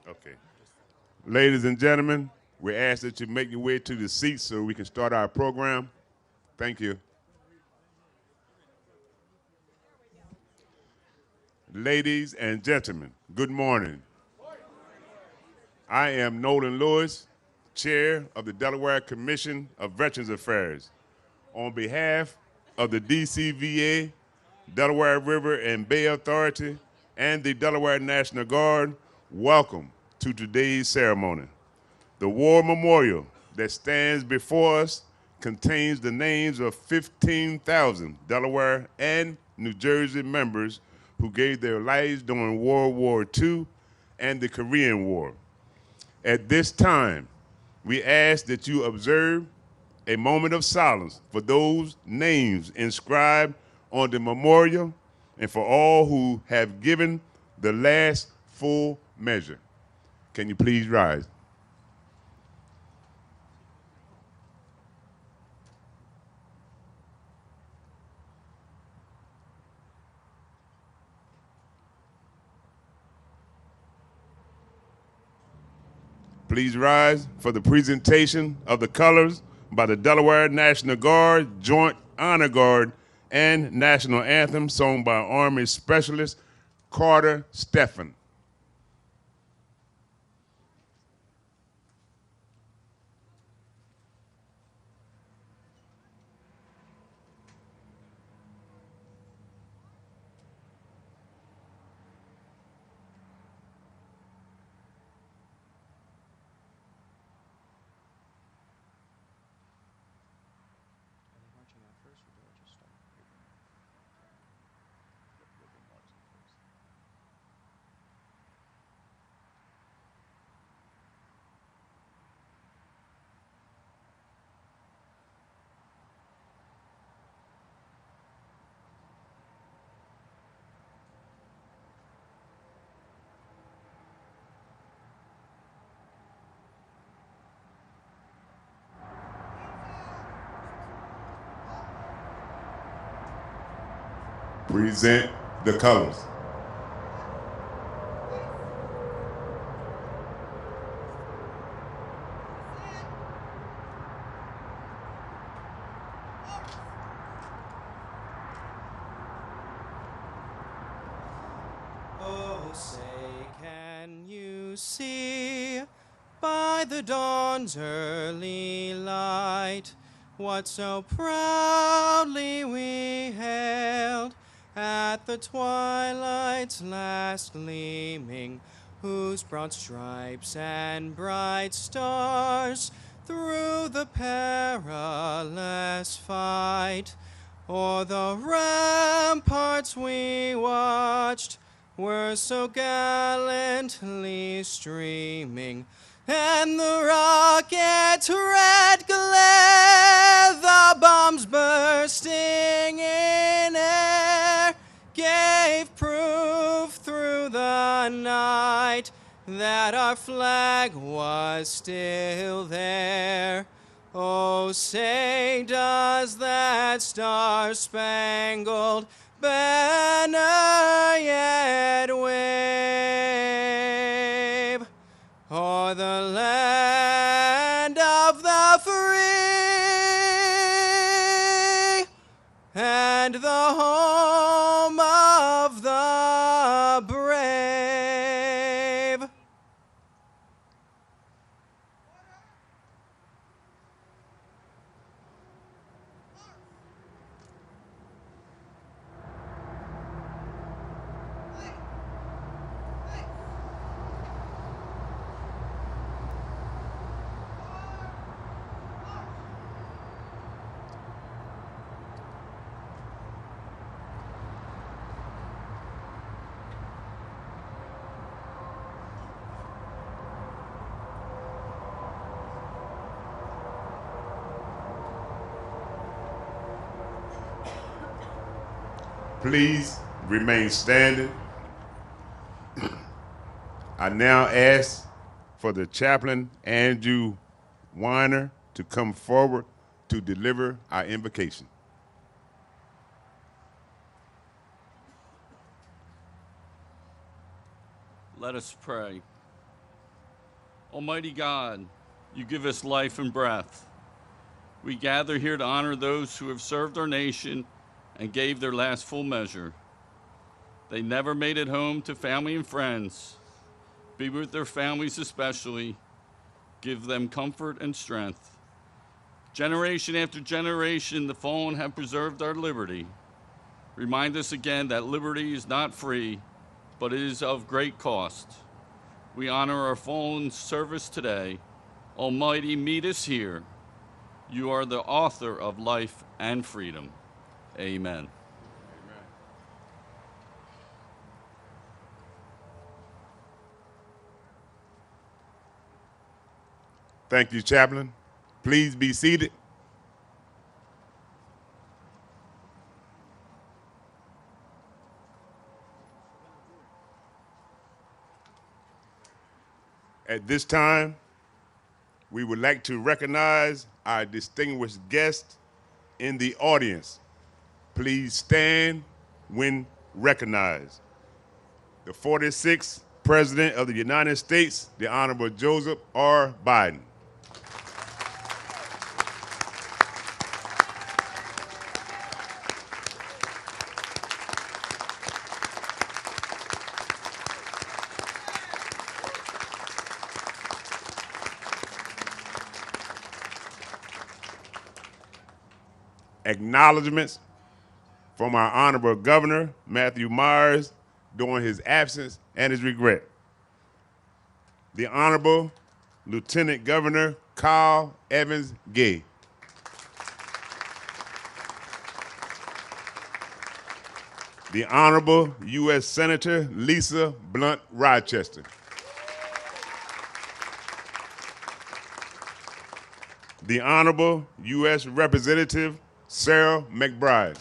Okay. Ladies and gentlemen, we ask that you make your way to the seats so we can start our program. Thank you. Ladies and gentlemen, good morning. I am Nolan Lewis, Chair of the Delaware Commission of Veterans Affairs. On behalf of the DCVA, Delaware River and Bay Authority, and the Delaware National Guard, welcome to today's ceremony. The war memorial that stands before us contains the names of 15,000 Delaware and New Jersey members who gave their lives during World War II and the Korean War. At this time, we ask that you observe a moment of silence for those names inscribed on the memorial and for all who have given the last full measure. Can you please rise? Please rise for the presentation of the colors by the Delaware National Guard, Joint Honor Guard, and National Anthem sung by Army Specialist Carter Steffen. Present the colors. Oh, say, can you see by the dawn's early light what so proudly we hailed at the twilight's last gleaming, whose broad stripes and bright stars through the perilous fight o'er the ramparts we watched were so gallantly streaming, and the rocket's red glare, the bombs bursting in air, gave proof through the night that our flag was still there. Oh, say, does that star-spangled banner yet wave o'er the land of the free and the home of the brave? Please remain standing. I now ask for the chaplain, Andrew Weiner, to come forward to deliver our invocation. Let us pray. Almighty God, you give us life and breath. We gather here to honor those who have served our nation and gave their last full measure. They never made it home to family and friends. Be with their families especially. Give them comfort and strength. Generation after generation, the fallen have preserved our liberty. Remind us again that liberty is not free, but it is of great cost. We honor our fallen service today. Almighty, meet us here. You are the author of life and freedom. Amen. Thank you, Chaplain. Please be seated. At this time, we would like to recognize our distinguished guests in the audience. Please stand when recognized. The 46th President of the United States, the Honorable Joseph R. Biden. Acknowledgments from our Honorable Governor, Matthew Myers, during his absence and his regret. The Honorable Lieutenant Governor Carl Evans Gay. The Honorable U.S. Senator Lisa Blunt Rochester. The Honorable U.S. Representative Sarah McBride.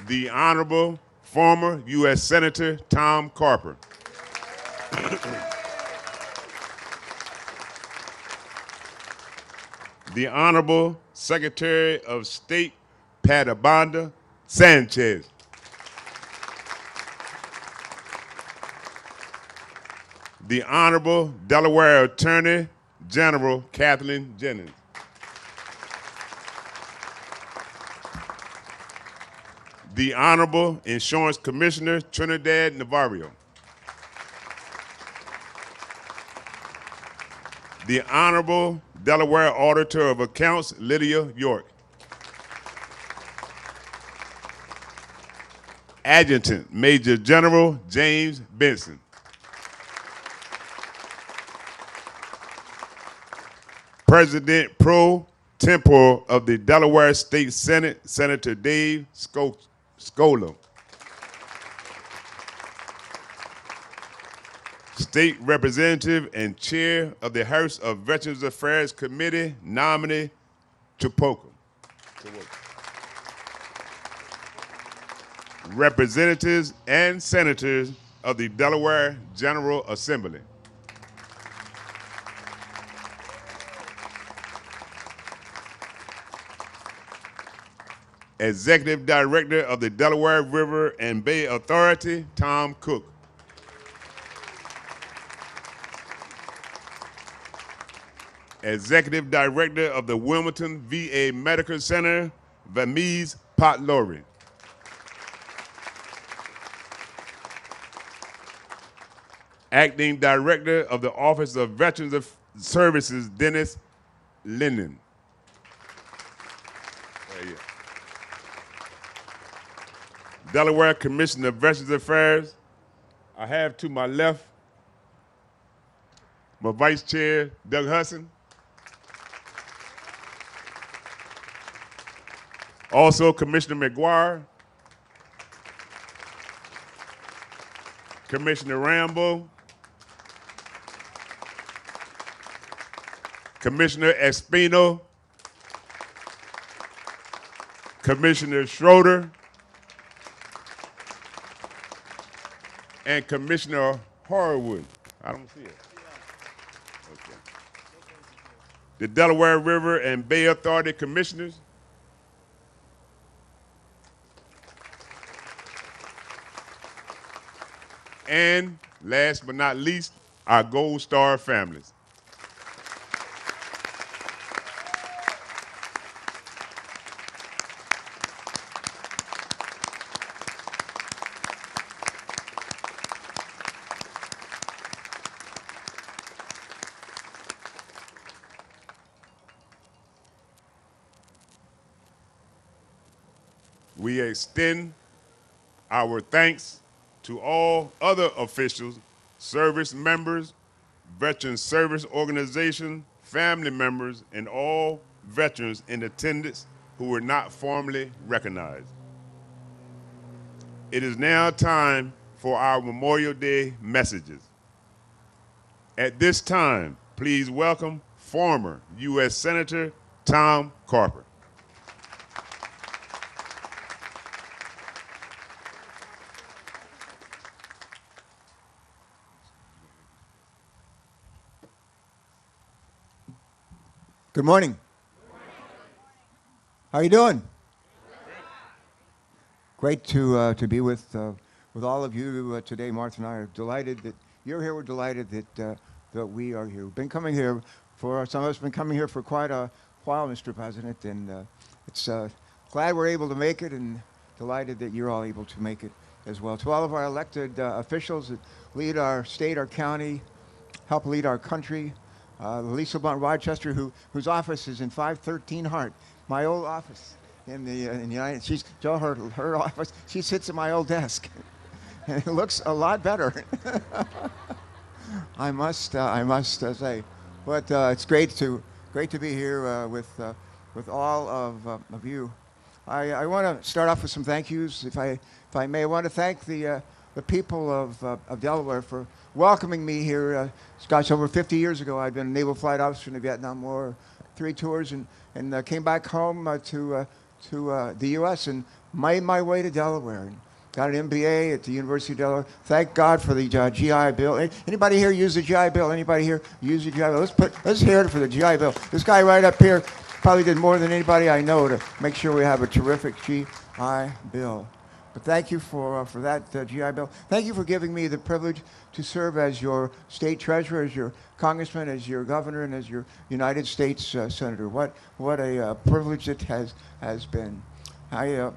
The Honorable former U.S. Senator Tom Carper. The Honorable Secretary of State Patabanda Sanchez. The Honorable Delaware Attorney General Kathleen Jennings. The Honorable Insurance Commissioner Trinidad Navarro. The Honorable Delaware Auditor of Accounts Lydia York. Adjutant Major General James Benson. President pro tempore of the Delaware State Senate, Senator Dave Scola. State Representative and Chair of the House of Veterans Affairs Committee, Nominee Japok. Representatives and Senators of the Delaware General Assembly. Executive Director of the Delaware River and Bay Authority, Tom Cook. Executive Director of the Wilmington VA Medical Center, Vamise Potlori. Acting Director of the Office of Veterans Services, Dennis Linden. Delaware Commissioner of Veterans Affairs. I have to my left my Vice Chair, Doug Hudson. Also, Commissioner McGuire, Commissioner Rambo, Commissioner Espino, Commissioner Schroeder, and Commissioner Harwood. I don't see it. Okay. The Delaware River and Bay Authority Commissioners. And last but not least, our Gold Star families. We extend our thanks to all other officials, service members, veteran service organizations, family members, and all veterans in attendance who were not formally recognized. It is now time for our Memorial Day messages. At this time, please welcome former U.S. Senator Tom Carper. Good morning. How are you doing? Great to be with all of you today. Martha and I are delighted that you're here. We're delighted that we are here. We've been coming here some of us have been coming here for quite a while, Mr. President, and it's glad we're able to make it, and delighted that you're all able to make it as well. To all of our elected officials that lead our state, our county, help lead our country. Lisa Blunt Rochester, whose office is in 513 Hart, my old office in the United States. Her office, she sits at my old desk. And it looks a lot better. I must say. But it's great to be here with all of you. I want to start off with some thank yous, if I may. I want to thank the people of Delaware for welcoming me here. Gosh, over 50 years ago, I'd been a naval flight officer in the Vietnam War, 3 tours, and came back home to the U.S. and made my way to Delaware. And got an MBA at the University of Delaware. Thank God for the GI Bill. Anybody here use the GI Bill? Anybody here use the GI Bill? Let's hear it for the GI Bill. This guy right up here probably did more than anybody I know to make sure we have a terrific GI Bill. But thank you for that GI Bill. Thank you for giving me the privilege to serve as your state treasurer, as your congressman, as your governor, and as your United States senator. What a privilege it has been. I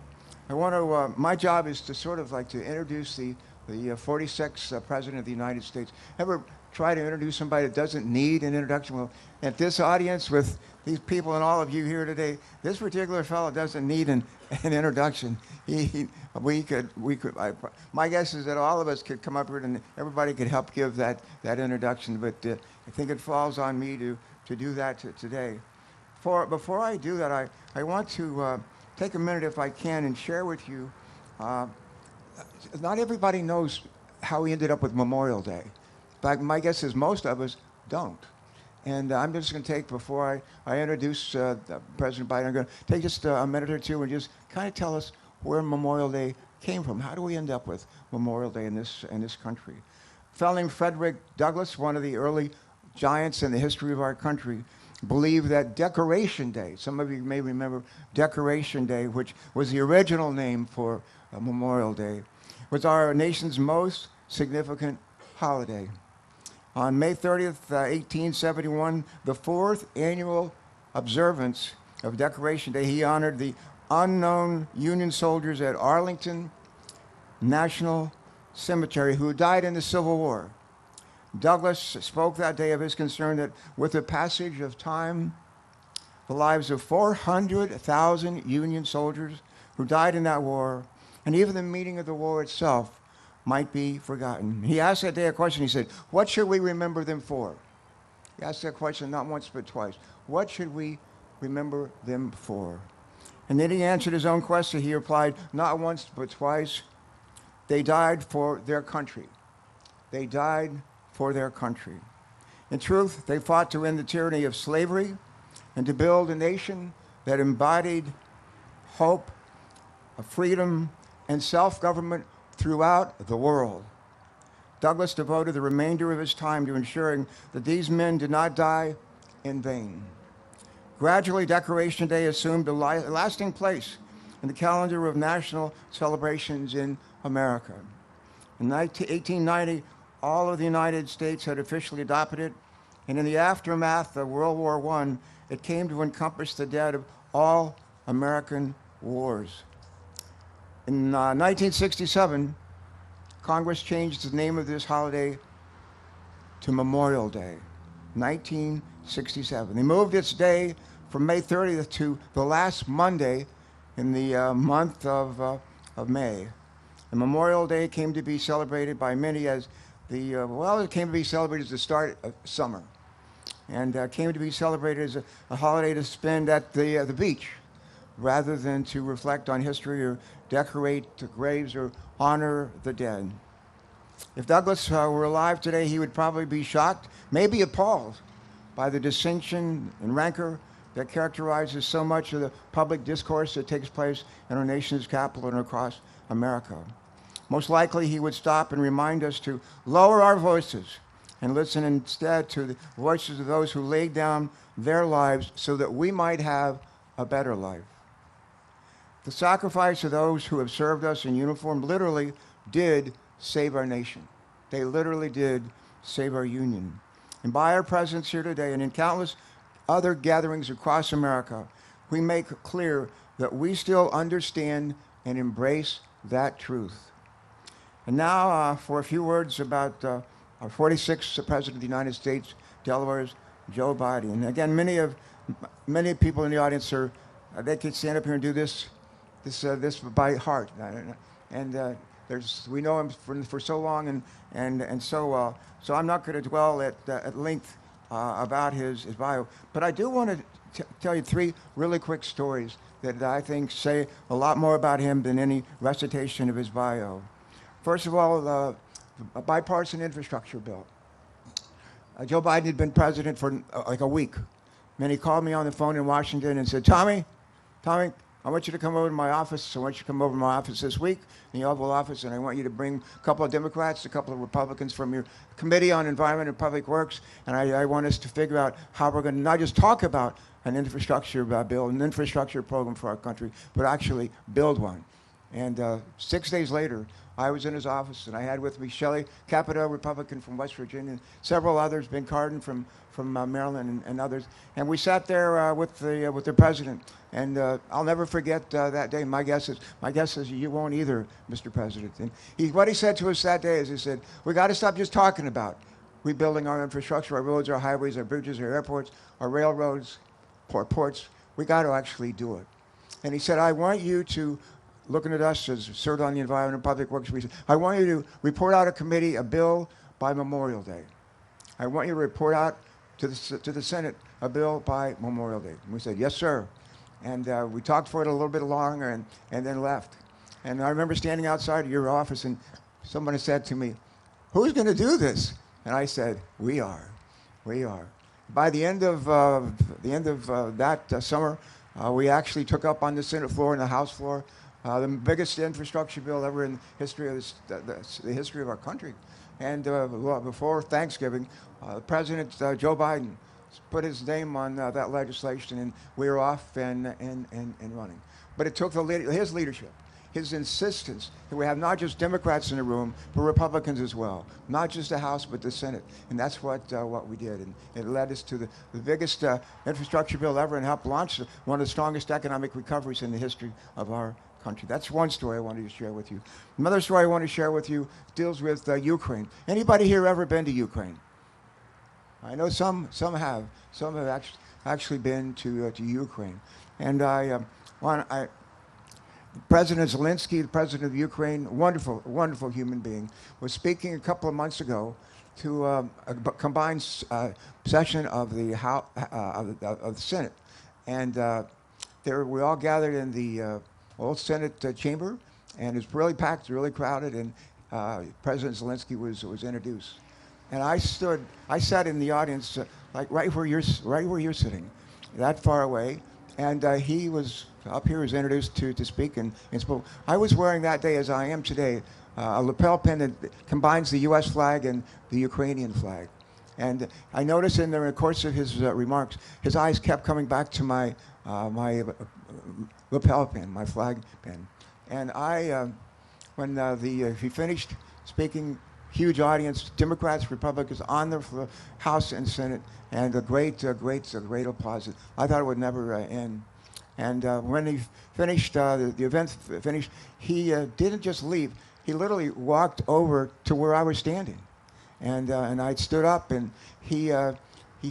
want to. My job is to sort of like to introduce the 46th president of the United States. Ever try to introduce somebody that doesn't need an introduction? Well, at this audience with these people and all of you here today, this particular fellow doesn't need an introduction. My guess is that all of us could come up here and everybody could help give that introduction, but I think it falls on me to do that today. Before I do that, I want to take a minute, if I can, and share with you, not everybody knows how we ended up with Memorial Day. In fact, my guess is most of us don't. And I'm just going to take, before I introduce President Biden, I'm going to take just a minute or two and just kind of tell us where Memorial Day came from. How do we end up with Memorial Day in this country? A fellow named Frederick Douglass, one of the early giants in the history of our country, believed that Decoration Day, some of you may remember Decoration Day, which was the original name for Memorial Day, was our nation's most significant holiday. On May 30th, 1871, the 4th annual observance of Decoration Day, he honored the unknown Union soldiers at Arlington National Cemetery who died in the Civil War. Douglass spoke that day of his concern that with the passage of time, the lives of 400,000 Union soldiers who died in that war, and even the meaning of the war itself, might be forgotten. He asked that day a question. He said, what should we remember them for? He asked that question not once but twice. What should we remember them for? And then he answered his own question. He replied, not once but twice, they died for their country. They died for their country. In truth, they fought to end the tyranny of slavery and to build a nation that embodied hope, freedom, and self-government throughout the world. Douglass devoted the remainder of his time to ensuring that these men did not die in vain. Gradually, Decoration Day assumed a lasting place in the calendar of national celebrations in America. In 1890, all of the United States had officially adopted it, and in the aftermath of World War I, it came to encompass the dead of all American wars. In 1967, Congress changed the name of this holiday to Memorial Day, 1967. They moved its day from May 30th to the last Monday in the month of May. And Memorial Day came to be celebrated by many as it came to be celebrated as the start of summer, and came to be celebrated as a holiday to spend at the beach, rather than to reflect on history or decorate the graves or honor the dead. If Douglas were alive today, he would probably be shocked, maybe appalled, by the distinction and rancor that characterizes so much of the public discourse that takes place in our nation's capital and across America. Most likely, he would stop and remind us to lower our voices and listen instead to the voices of those who laid down their lives so that we might have a better life. The sacrifice of those who have served us in uniform literally did save our nation. They literally did save our union. And by our presence here today and in countless other gatherings across America, we make clear that we still understand and embrace that truth. And now for a few words about our 46th President of the United States, Delaware's Joe Biden. And again, many people in the audience they could stand up here and do this by heart. And we know him for so long and so well. So I'm not going to dwell at length about his bio. But I do want to tell you three really quick stories that I think say a lot more about him than any recitation of his bio. First of all, a bipartisan infrastructure bill. Joe Biden had been president for like a week. And he called me on the phone in Washington and said, Tommy, I want you to come over to my office. I want you to come over to my office this week in the Oval Office, and I want you to bring a couple of Democrats, a couple of Republicans from your Committee on Environment and Public Works, and I want us to figure out how we're going to not just talk about an infrastructure bill, an infrastructure program for our country, but actually build one. And 6 days later, I was in his office, and I had with me Shelley Capito, Republican from West Virginia, and several others, Ben Cardin from Maryland, and others. And we sat there with the president. And I'll never forget that day. My guess is you won't either, Mr. President. And what he said to us that day is he said, we got to stop just talking about rebuilding our infrastructure, our roads, our highways, our bridges, our airports, our railroads, ports. We got to actually do it. And he said, I want you to, looking at us as served on the Environment and Public Works, I want you to report out a committee, a bill by Memorial Day. I want you to report out to the Senate a bill by Memorial Day. And we said, yes, sir. And we talked for it a little bit longer and then left. And I remember standing outside of your office and somebody said to me, who's going to do this? And I said, we are. By the end of that summer, we actually took up on the Senate floor and the House floor the biggest infrastructure bill ever in history of the history of our country. And before Thanksgiving, President Joe Biden put his name on that legislation, and we were off and running. But it took his leadership, his insistence that we have not just Democrats in the room, but Republicans as well. Not just the House, but the Senate. And that's what we did. And it led us to the biggest infrastructure bill ever and helped launch one of the strongest economic recoveries in the history of our country. That's one story I wanted to share with you. Another story I want to share with you deals with Ukraine. Anybody here ever been to Ukraine? I know some have. Some have actually been to Ukraine. And President Zelensky, the president of Ukraine, wonderful human being, was speaking a couple of months ago to a combined session of the Senate. And we all gathered in the old Senate chamber, and it was really packed, really crowded, and President Zelensky was introduced. And I sat in the audience, like right where you're sitting, that far away. And he was up here, was introduced to speak and spoke. I was wearing that day, as I am today, a lapel pin that combines the U.S. flag and the Ukrainian flag. And I noticed in the course of his remarks, his eyes kept coming back to my lapel pin, my flag pin. And when he finished speaking, huge audience, Democrats, Republicans on the House and Senate, and a great applause. I thought it would never end. And when he finished, the event finished, he didn't just leave. He literally walked over to where I was standing. And I stood up, and I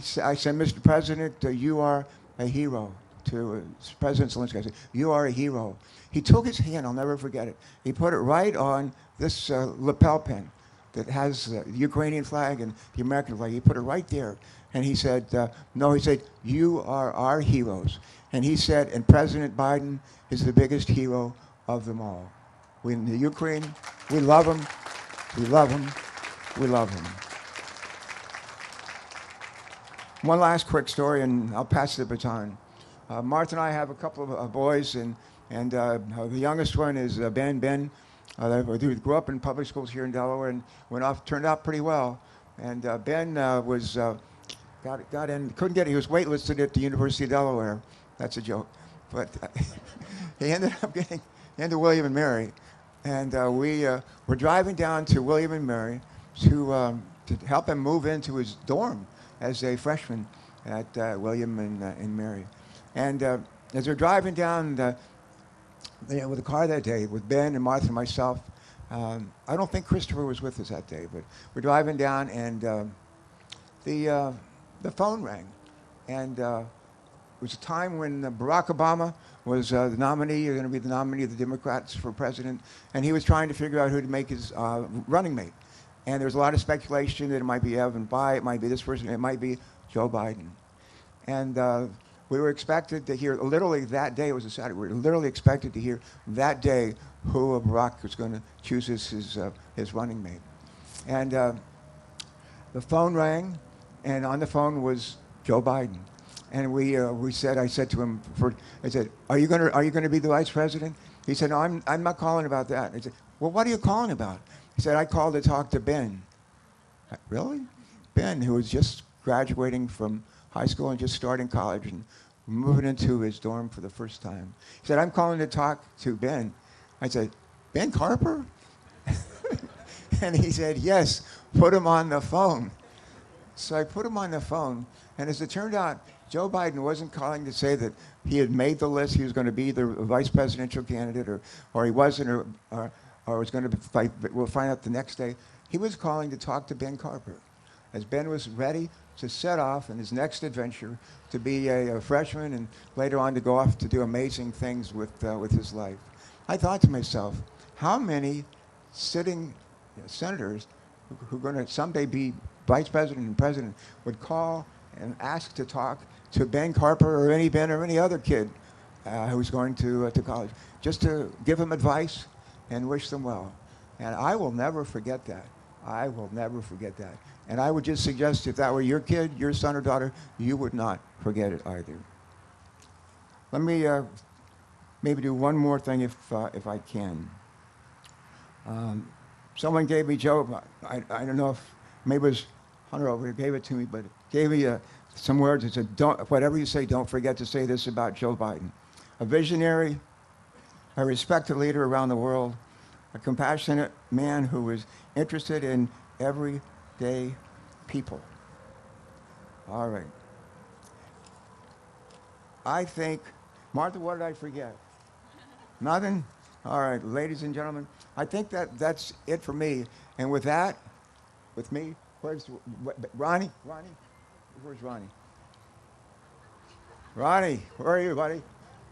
said, Mr. President, you are a hero. To President Zelensky, I said, you are a hero. He took his hand, I'll never forget it. He put it right on this lapel pin that has the Ukrainian flag and the American flag. He put it right there. And he said, no, he said, you are our heroes. And he said, and President Biden is the biggest hero of them all. We in the Ukraine, we love him, we love him, we love him. One last quick story, and I'll pass the baton. Martha and I have a couple of boys, and the youngest one is Ben. Ben grew up in public schools here in Delaware and turned out pretty well. And Ben got in, couldn't get it. He was waitlisted at the University of Delaware. That's a joke. But he ended up getting into William and Mary. And we were driving down to William and Mary to help him move into his dorm as a freshman at William and Mary. And as we're driving down with the car that day with Ben and Martha and myself, I don't think Christopher was with us that day, but we're driving down, and the phone rang. And it was a time when Barack Obama was the nominee, going to be the nominee of the Democrats for president, and he was trying to figure out who to make his running mate. And there was a lot of speculation that it might be Evan Bayh, it might be this person, it might be Joe Biden. And we were expected to hear, literally that day, it was a Saturday, we were literally expected to hear that day who Barack was going to choose as his running mate. And the phone rang, and on the phone was Joe Biden. And I said to him, I said, are you going to be the vice president? He said, no, I'm not calling about that. I said, well, what are you calling about? He said, I called to talk to Ben. Really? Ben, who was just graduating from high school and just starting college and moving into his dorm for the first time. He said, I'm calling to talk to Ben. I said, Ben Carper? And he said, yes, put him on the phone. So I put him on the phone, and as it turned out, Joe Biden wasn't calling to say that he had made the list, he was going to be the vice presidential candidate, or he wasn't, or was going to fight, but we'll find out the next day. He was calling to talk to Ben Carper, as Ben was ready to set off in his next adventure to be a freshman and later on to go off to do amazing things with his life. I thought to myself, how many sitting senators who are going to someday be vice president and president would call and ask to talk to Ben Carper or any Ben or any other kid who's going to college, just to give them advice and wish them well. And I will never forget that. I will never forget that. And I would just suggest if that were your kid, your son or daughter, you would not forget it either. Let me maybe do one more thing if I can. Someone gave me, Joe, I don't know if, maybe it was Hunter over here gave it to me, but gave me some words that said, whatever you say, don't forget to say this about Joe Biden. A visionary, a respected leader around the world, a compassionate man who was interested in everyday people. All right. I think, Martha, what did I forget? Nothing? All right, ladies and gentlemen, I think that's it for me. And with that, with me, where's Ronnie? Ronnie? Where's Ronnie? Ronnie, where are you, buddy?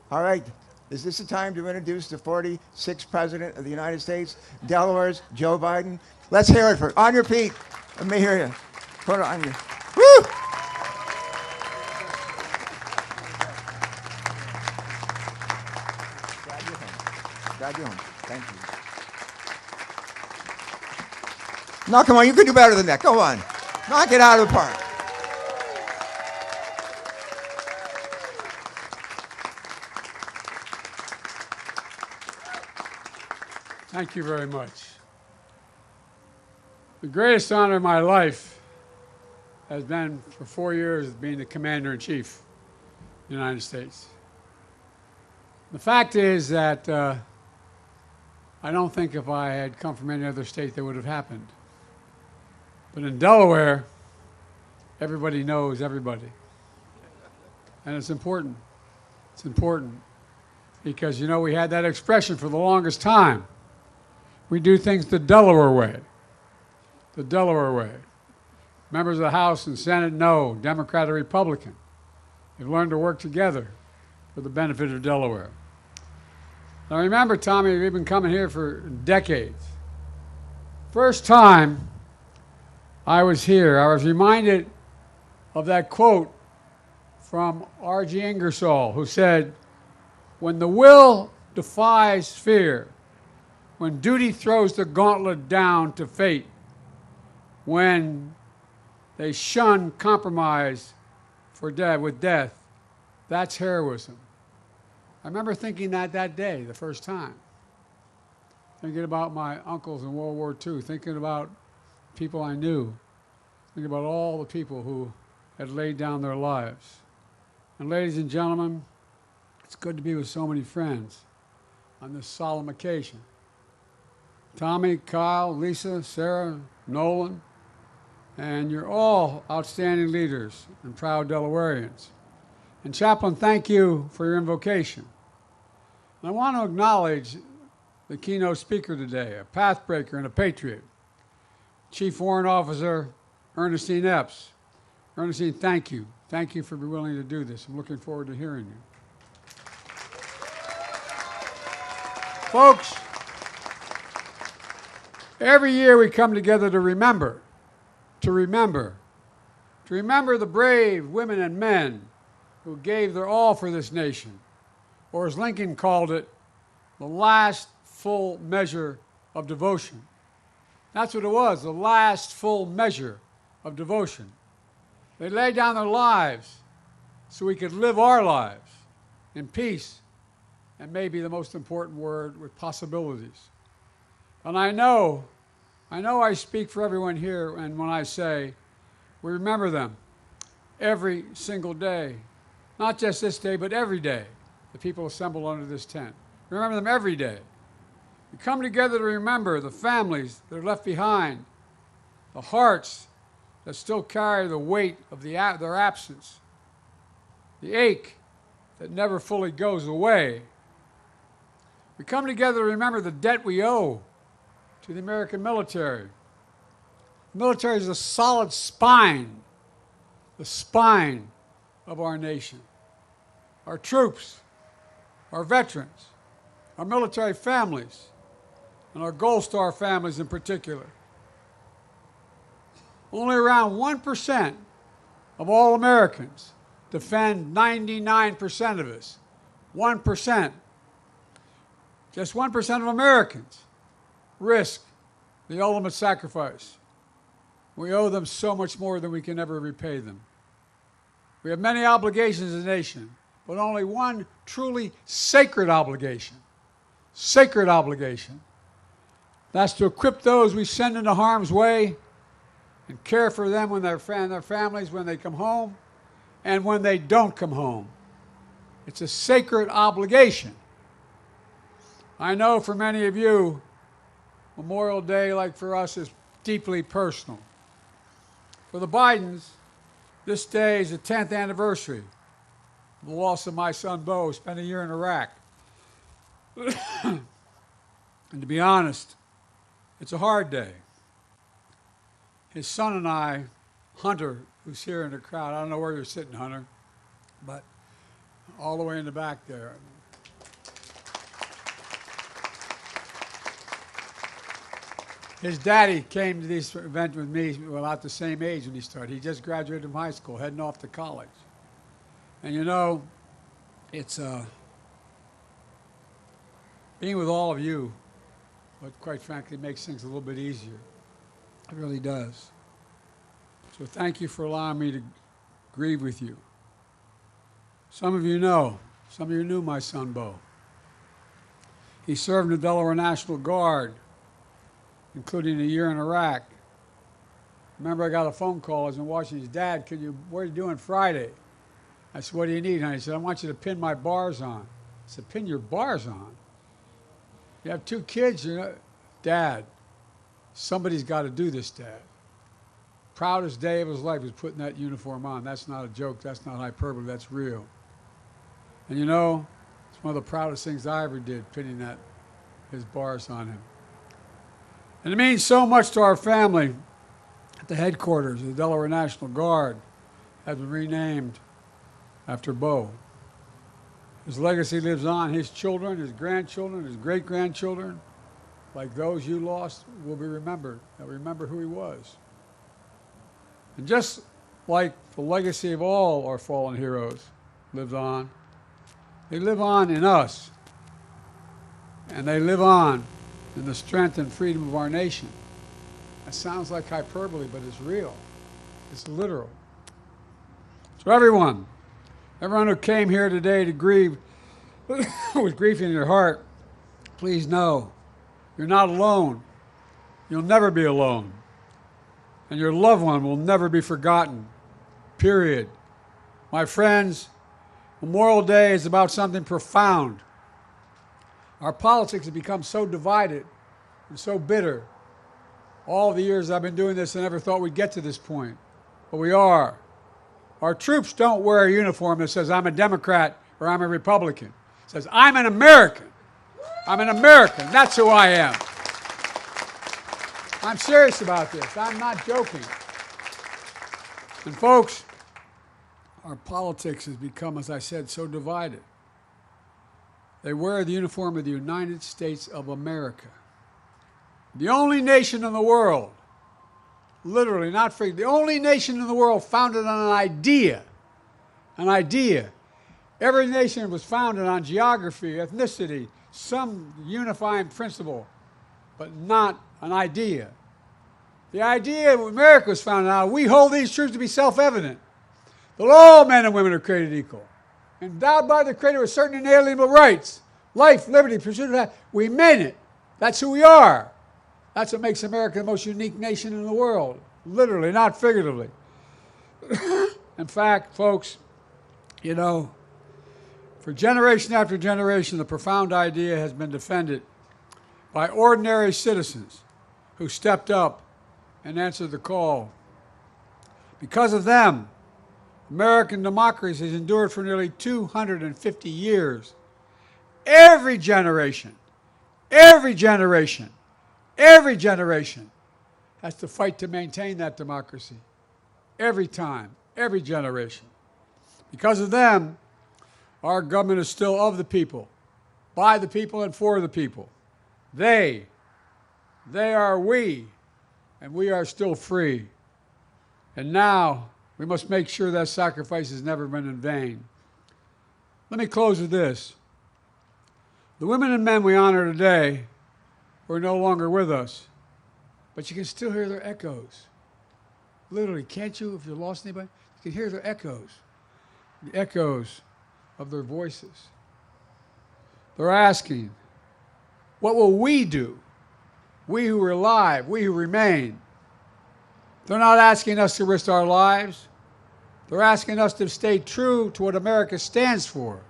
All right. Is this the time to introduce the 46th President of the United States, Delaware's Joe Biden? Let's hear it on your feet. Let me hear you. Put it on you. Woo! Glad you're home. Thank you. No, come on, you can do better than that. Go on. Knock it out of the park. Thank you very much. The greatest honor of my life has been for 4 years being the Commander-in-Chief of the United States. The fact is that I I don't think if I had come from any other state that would have happened. But in Delaware, everybody knows everybody. And it's important. It's important because, you know, we had that expression for the longest time. We do things the Delaware way. The Delaware way. Members of the House and Senate know, Democrat or Republican. They've learned to work together for the benefit of Delaware. Now remember, Tommy, we've been coming here for decades. First time I was here, I was reminded of that quote from R.G. Ingersoll, who said, "When the will defies fear, when duty throws the gauntlet down to fate, when they shun compromise with death, that's heroism." I remember thinking that day, the first time. Thinking about my uncles in World War II, thinking about people I knew, thinking about all the people who had laid down their lives. And ladies and gentlemen, it's good to be with so many friends on this solemn occasion. Tommy, Kyle, Lisa, Sarah, Nolan, and you're all outstanding leaders and proud Delawareans. And Chaplain, thank you for your invocation. And I want to acknowledge the keynote speaker today, a pathbreaker and a patriot, Chief Warrant Officer Ernestine Eps. Ernestine, thank you. Thank you for being willing to do this. I'm looking forward to hearing you. Folks, every year we come together to remember the brave women and men who gave their all for this nation, or as Lincoln called it, the last full measure of devotion. That's what it was, the last full measure of devotion. They laid down their lives so we could live our lives in peace, and maybe the most important word, with possibilities. And I know I speak for everyone here, and when I say we remember them every single day, not just this day, but every day, the people assembled under this tent. Remember them every day. We come together to remember the families that are left behind, the hearts that still carry the weight of their absence, the ache that never fully goes away. We come together to remember the debt we owe to the American military. The military is the solid spine, the spine of our nation. Our troops, our veterans, our military families, and our Gold Star families in particular. Only around 1% of all Americans defend 99% of us. 1%. Just 1% of Americans risk the ultimate sacrifice. We owe them so much more than we can ever repay them. We have many obligations as a nation, but only one truly sacred obligation. Sacred obligation. That's to equip those we send into harm's way and care for them when their families when they come home and when they don't come home. It's a sacred obligation. I know for many of you, Memorial Day, like for us, is deeply personal. For the Bidens, this day is the 10th anniversary of the loss of my son, Bo, who spent a year in Iraq. And to be honest, it's a hard day. His son and I, Hunter, who's here in the crowd, I don't know where you're sitting, Hunter, but all the way in the back there. His daddy came to this event with me about the same age when he started. He just graduated from high school, heading off to college. And you know, it's being with all of you, but quite frankly makes things a little bit easier. It really does. So thank you for allowing me to grieve with you. Some of you know, some of you knew my son, Bo. He served in the Delaware National Guard, including a year in Iraq. Remember, I got a phone call. I was in Washington. Dad, what are you doing Friday? I said, what do you need? And he said, I want you to pin my bars on. I said, pin your bars on? You have 2 kids, you know, Dad, somebody's got to do this, Dad. Proudest day of his life was putting that uniform on. That's not a joke. That's not hyperbole. That's real. And you know, it's one of the proudest things I ever did, pinning his bars on him. And it means so much to our family. At the headquarters of the Delaware National Guard has been renamed after Bo. His legacy lives on. His children, his grandchildren, his great-grandchildren, like those you lost, will be remembered. They'll remember who he was. And just like the legacy of all our fallen heroes lives on, they live on in us. And they live on in the strength and freedom of our nation. That sounds like hyperbole, but it's real. It's literal. So everyone who came here today to grieve with grief in your heart, please know you're not alone. You'll never be alone. And your loved one will never be forgotten. Period. My friends, Memorial Day is about something profound. Our politics have become so divided and so bitter. All the years I've been doing this, I never thought we'd get to this point. But we are. Our troops don't wear a uniform that says, I'm a Democrat or I'm a Republican. It says, I'm an American. I'm an American. That's who I am. I'm serious about this. I'm not joking. And folks, our politics has become, as I said, so divided. They wear the uniform of the United States of America. The only nation in the world, literally, not free, the only nation in the world founded on an idea. An idea. Every nation was founded on geography, ethnicity, some unifying principle, but not an idea. The idea of America was founded on, we hold these truths to be self-evident, that all men and women are created equal, endowed by the Creator with certain inalienable rights, life, liberty, pursuit of happiness. We meant it. That's who we are. That's what makes America the most unique nation in the world, literally, not figuratively. In fact, folks, you know, for generation after generation, the profound idea has been defended by ordinary citizens who stepped up and answered the call. Because of them, American democracy has endured for nearly 250 years. Every generation has to fight to maintain that democracy. Every time, every generation. Because of them, our government is still of the people, by the people and for the people. They are we, and we are still free. And now, we must make sure that sacrifice has never been in vain. Let me close with this. The women and men we honor today who are no longer with us, but you can still hear their echoes. Literally, can't you, if you lost anybody? You can hear their echoes. The echoes of their voices. They're asking, what will we do? We who are alive, we who remain. They're not asking us to risk our lives. They're asking us to stay true to what America stands for.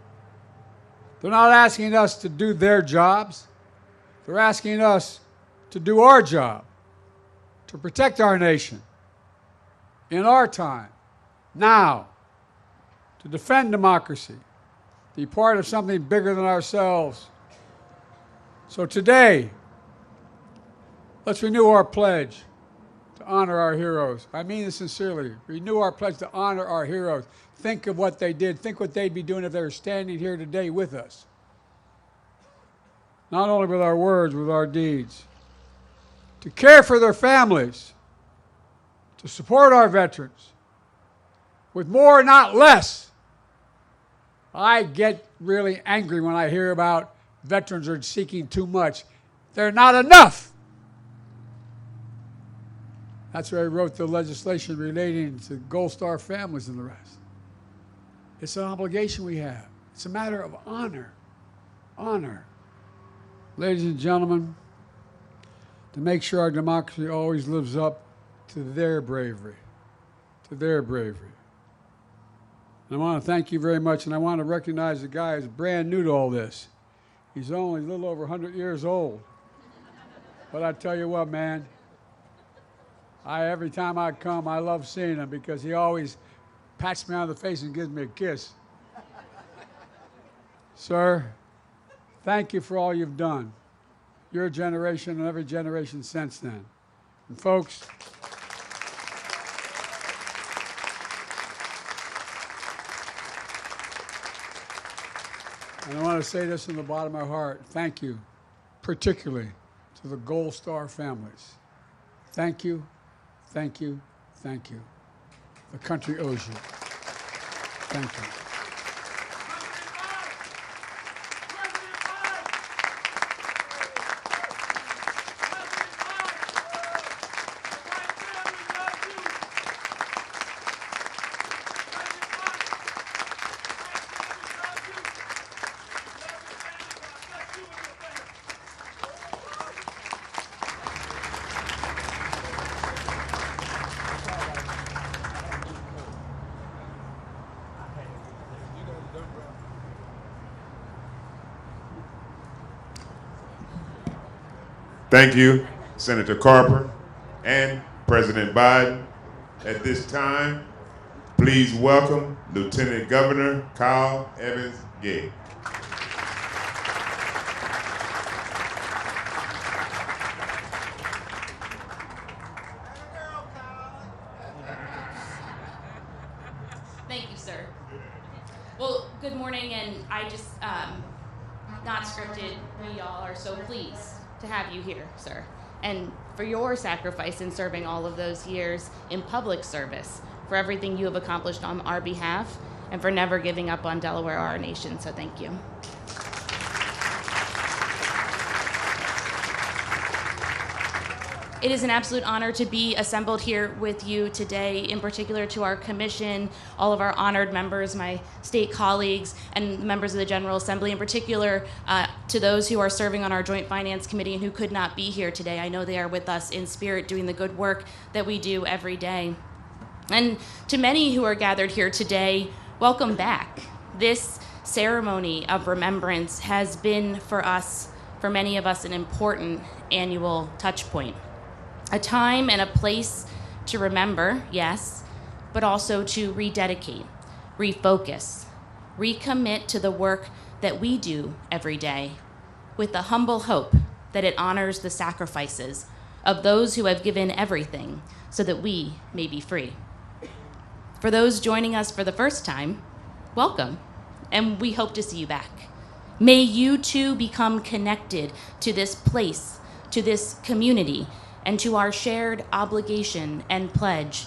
They're not asking us to do their jobs. They're asking us to do our job, to protect our nation in our time, now, to defend democracy, to be part of something bigger than ourselves. So today, let's renew our pledge to honor our heroes. I mean this sincerely. Renew our pledge to honor our heroes. Think of what they did. Think what they'd be doing if they were standing here today with us. Not only with our words, with our deeds. To care for their families. To support our veterans. With more, not less. I get really angry when I hear about veterans are seeking too much. They're not enough. That's why I wrote the legislation relating to Gold Star families and the rest. It's an obligation we have. It's a matter of honor. Honor. Ladies and gentlemen, to make sure our democracy always lives up to their bravery. To their bravery. And I want to thank you very much, and I want to recognize the guy who's brand new to all this. He's only a little over 100 years old. But I tell you what, man, every time I come, I love seeing him because he always pats me on the face and gives me a kiss. Sir, thank you for all you've done. Your generation and every generation since then. And folks, and I want to say this from the bottom of my heart, thank you, particularly to the Gold Star families. Thank you, thank you, thank you. The country owes you. Thank you. Thank you, Senator Carper and President Biden. At this time, please welcome Lieutenant Governor Kyle Evans Gay. Thank you, sir. Well, good morning, and I just, not scripted, we all are so pleased to have you here, sir, and for your sacrifice in serving all of those years in public service, for everything you have accomplished on our behalf, and for never giving up on Delaware, our nation, so thank you. It is an absolute honor to be assembled here with you today, in particular to our commission, all of our honored members, my state colleagues, and members of the General Assembly, in particular to those who are serving on our Joint Finance Committee and who could not be here today. I know they are with us in spirit doing the good work that we do every day. And to many who are gathered here today, welcome back. This ceremony of remembrance has been for us, for many of us, an important annual touch point. A time and a place to remember, yes, but also to rededicate, refocus, recommit to the work that we do every day, with the humble hope that it honors the sacrifices of those who have given everything so that we may be free. For those joining us for the first time, welcome, and we hope to see you back. May you too become connected to this place, to this community, and to our shared obligation and pledge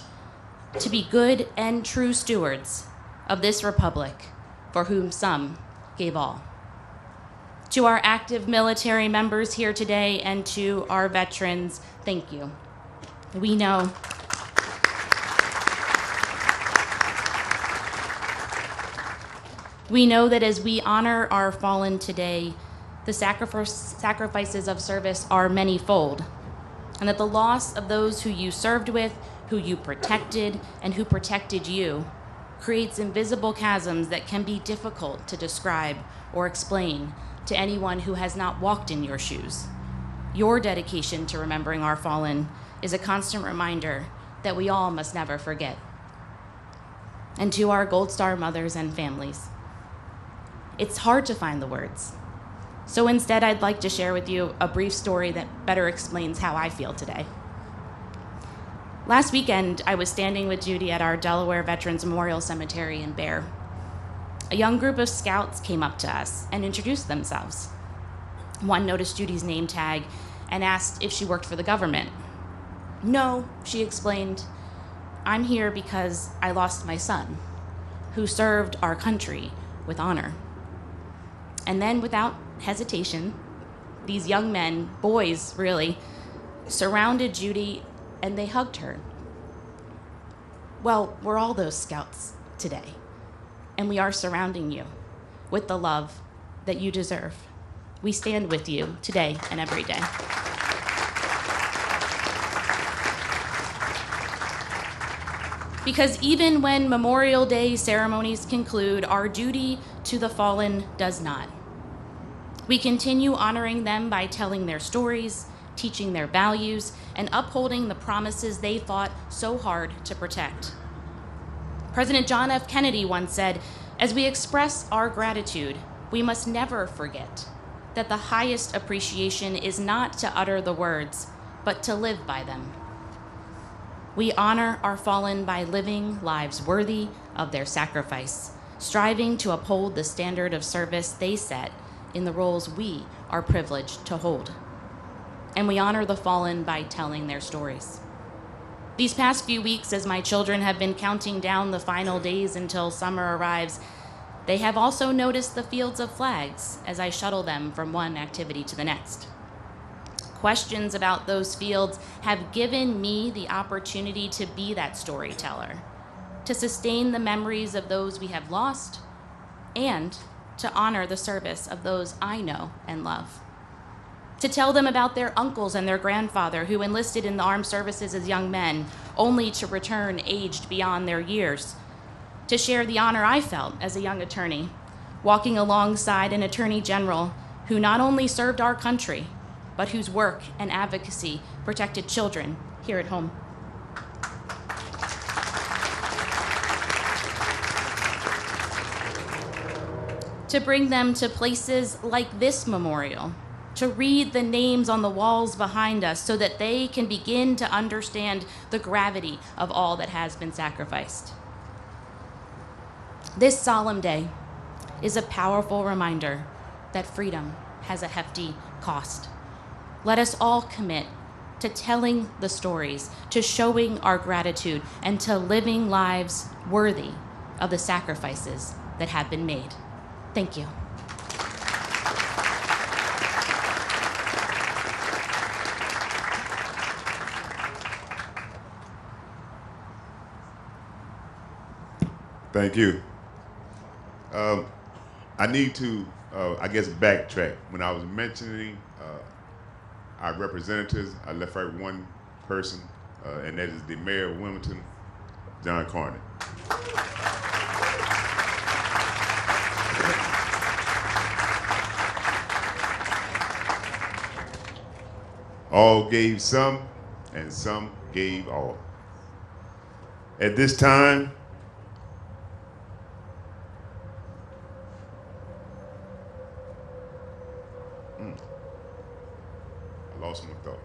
to be good and true stewards of this republic for whom some gave all. To our active military members here today and to our veterans, thank you. We know that as we honor our fallen today, the sacrifices of service are manyfold, and that the loss of those who you served with, who you protected, and who protected you creates invisible chasms that can be difficult to describe or explain to anyone who has not walked in your shoes. Your dedication to remembering our fallen is a constant reminder that we all must never forget. And to our Gold Star mothers and families, it's hard to find the words. So instead, I'd like to share with you a brief story that better explains how I feel today. Last weekend, I was standing with Judy at our Delaware Veterans Memorial Cemetery in Bear. A young group of scouts came up to us and introduced themselves. One noticed Judy's name tag and asked if she worked for the government. No, she explained, I'm here because I lost my son, who served our country with honor. And then, without hesitation, these young men, boys really, surrounded Judy and they hugged her. Well, we're all those scouts today, and we are surrounding you with the love that you deserve. We stand with you today and every day. Because even when Memorial Day ceremonies conclude, our duty to the fallen does not. We continue honoring them by telling their stories, teaching their values, and upholding the promises they fought so hard to protect. President John F. Kennedy once said, "As we express our gratitude, we must never forget that the highest appreciation is not to utter the words, but to live by them." We honor our fallen by living lives worthy of their sacrifice, striving to uphold the standard of service they set in the roles we are privileged to hold. And we honor the fallen by telling their stories. These past few weeks, as my children have been counting down the final days until summer arrives, they have also noticed the fields of flags as I shuttle them from one activity to the next. Questions about those fields have given me the opportunity to be that storyteller, to sustain the memories of those we have lost, and to honor the service of those I know and love. To tell them about their uncles and their grandfather who enlisted in the armed services as young men, only to return aged beyond their years. To share the honor I felt as a young attorney, walking alongside an attorney general who not only served our country, but whose work and advocacy protected children here at home. To bring them to places like this memorial, to read the names on the walls behind us so that they can begin to understand the gravity of all that has been sacrificed. This solemn day is a powerful reminder that freedom has a hefty cost. Let us all commit to telling the stories, to showing our gratitude, and to living lives worthy of the sacrifices that have been made. Thank you. Thank you. I need to, backtrack. When I was mentioning our representatives, I left out one person, and that is the mayor of Wilmington, John Carney. All gave some, and some gave all. At this time, I lost my thought.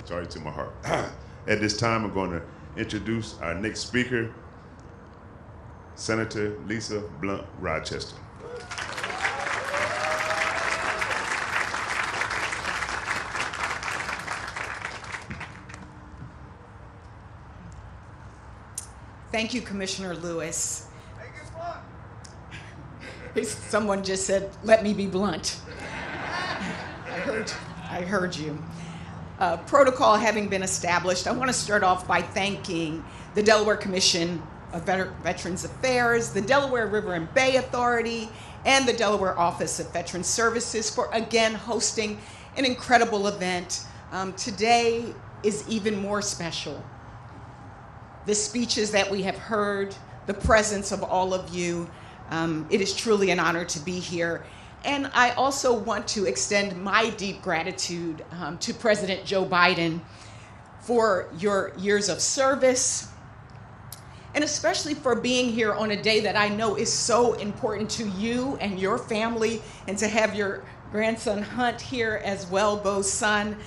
Sorry to my heart. At this time, I'm going to introduce our next speaker, Senator Lisa Blunt Rochester. Thank you, Commissioner Lewis. Someone just said, "Let me be blunt." I heard you. Protocol having been established, I want to start off by thanking the Delaware Commission of Veterans Affairs, the Delaware River and Bay Authority, and the Delaware Office of Veterans Services for again hosting an incredible event. Today is even more special. The speeches that we have heard, the presence of all of you, it is truly an honor to be here. And I also want to extend my deep gratitude to President Joe Biden for your years of service, and especially for being here on a day that I know is so important to you and your family, and to have your grandson Hunt here as well, Bo's son.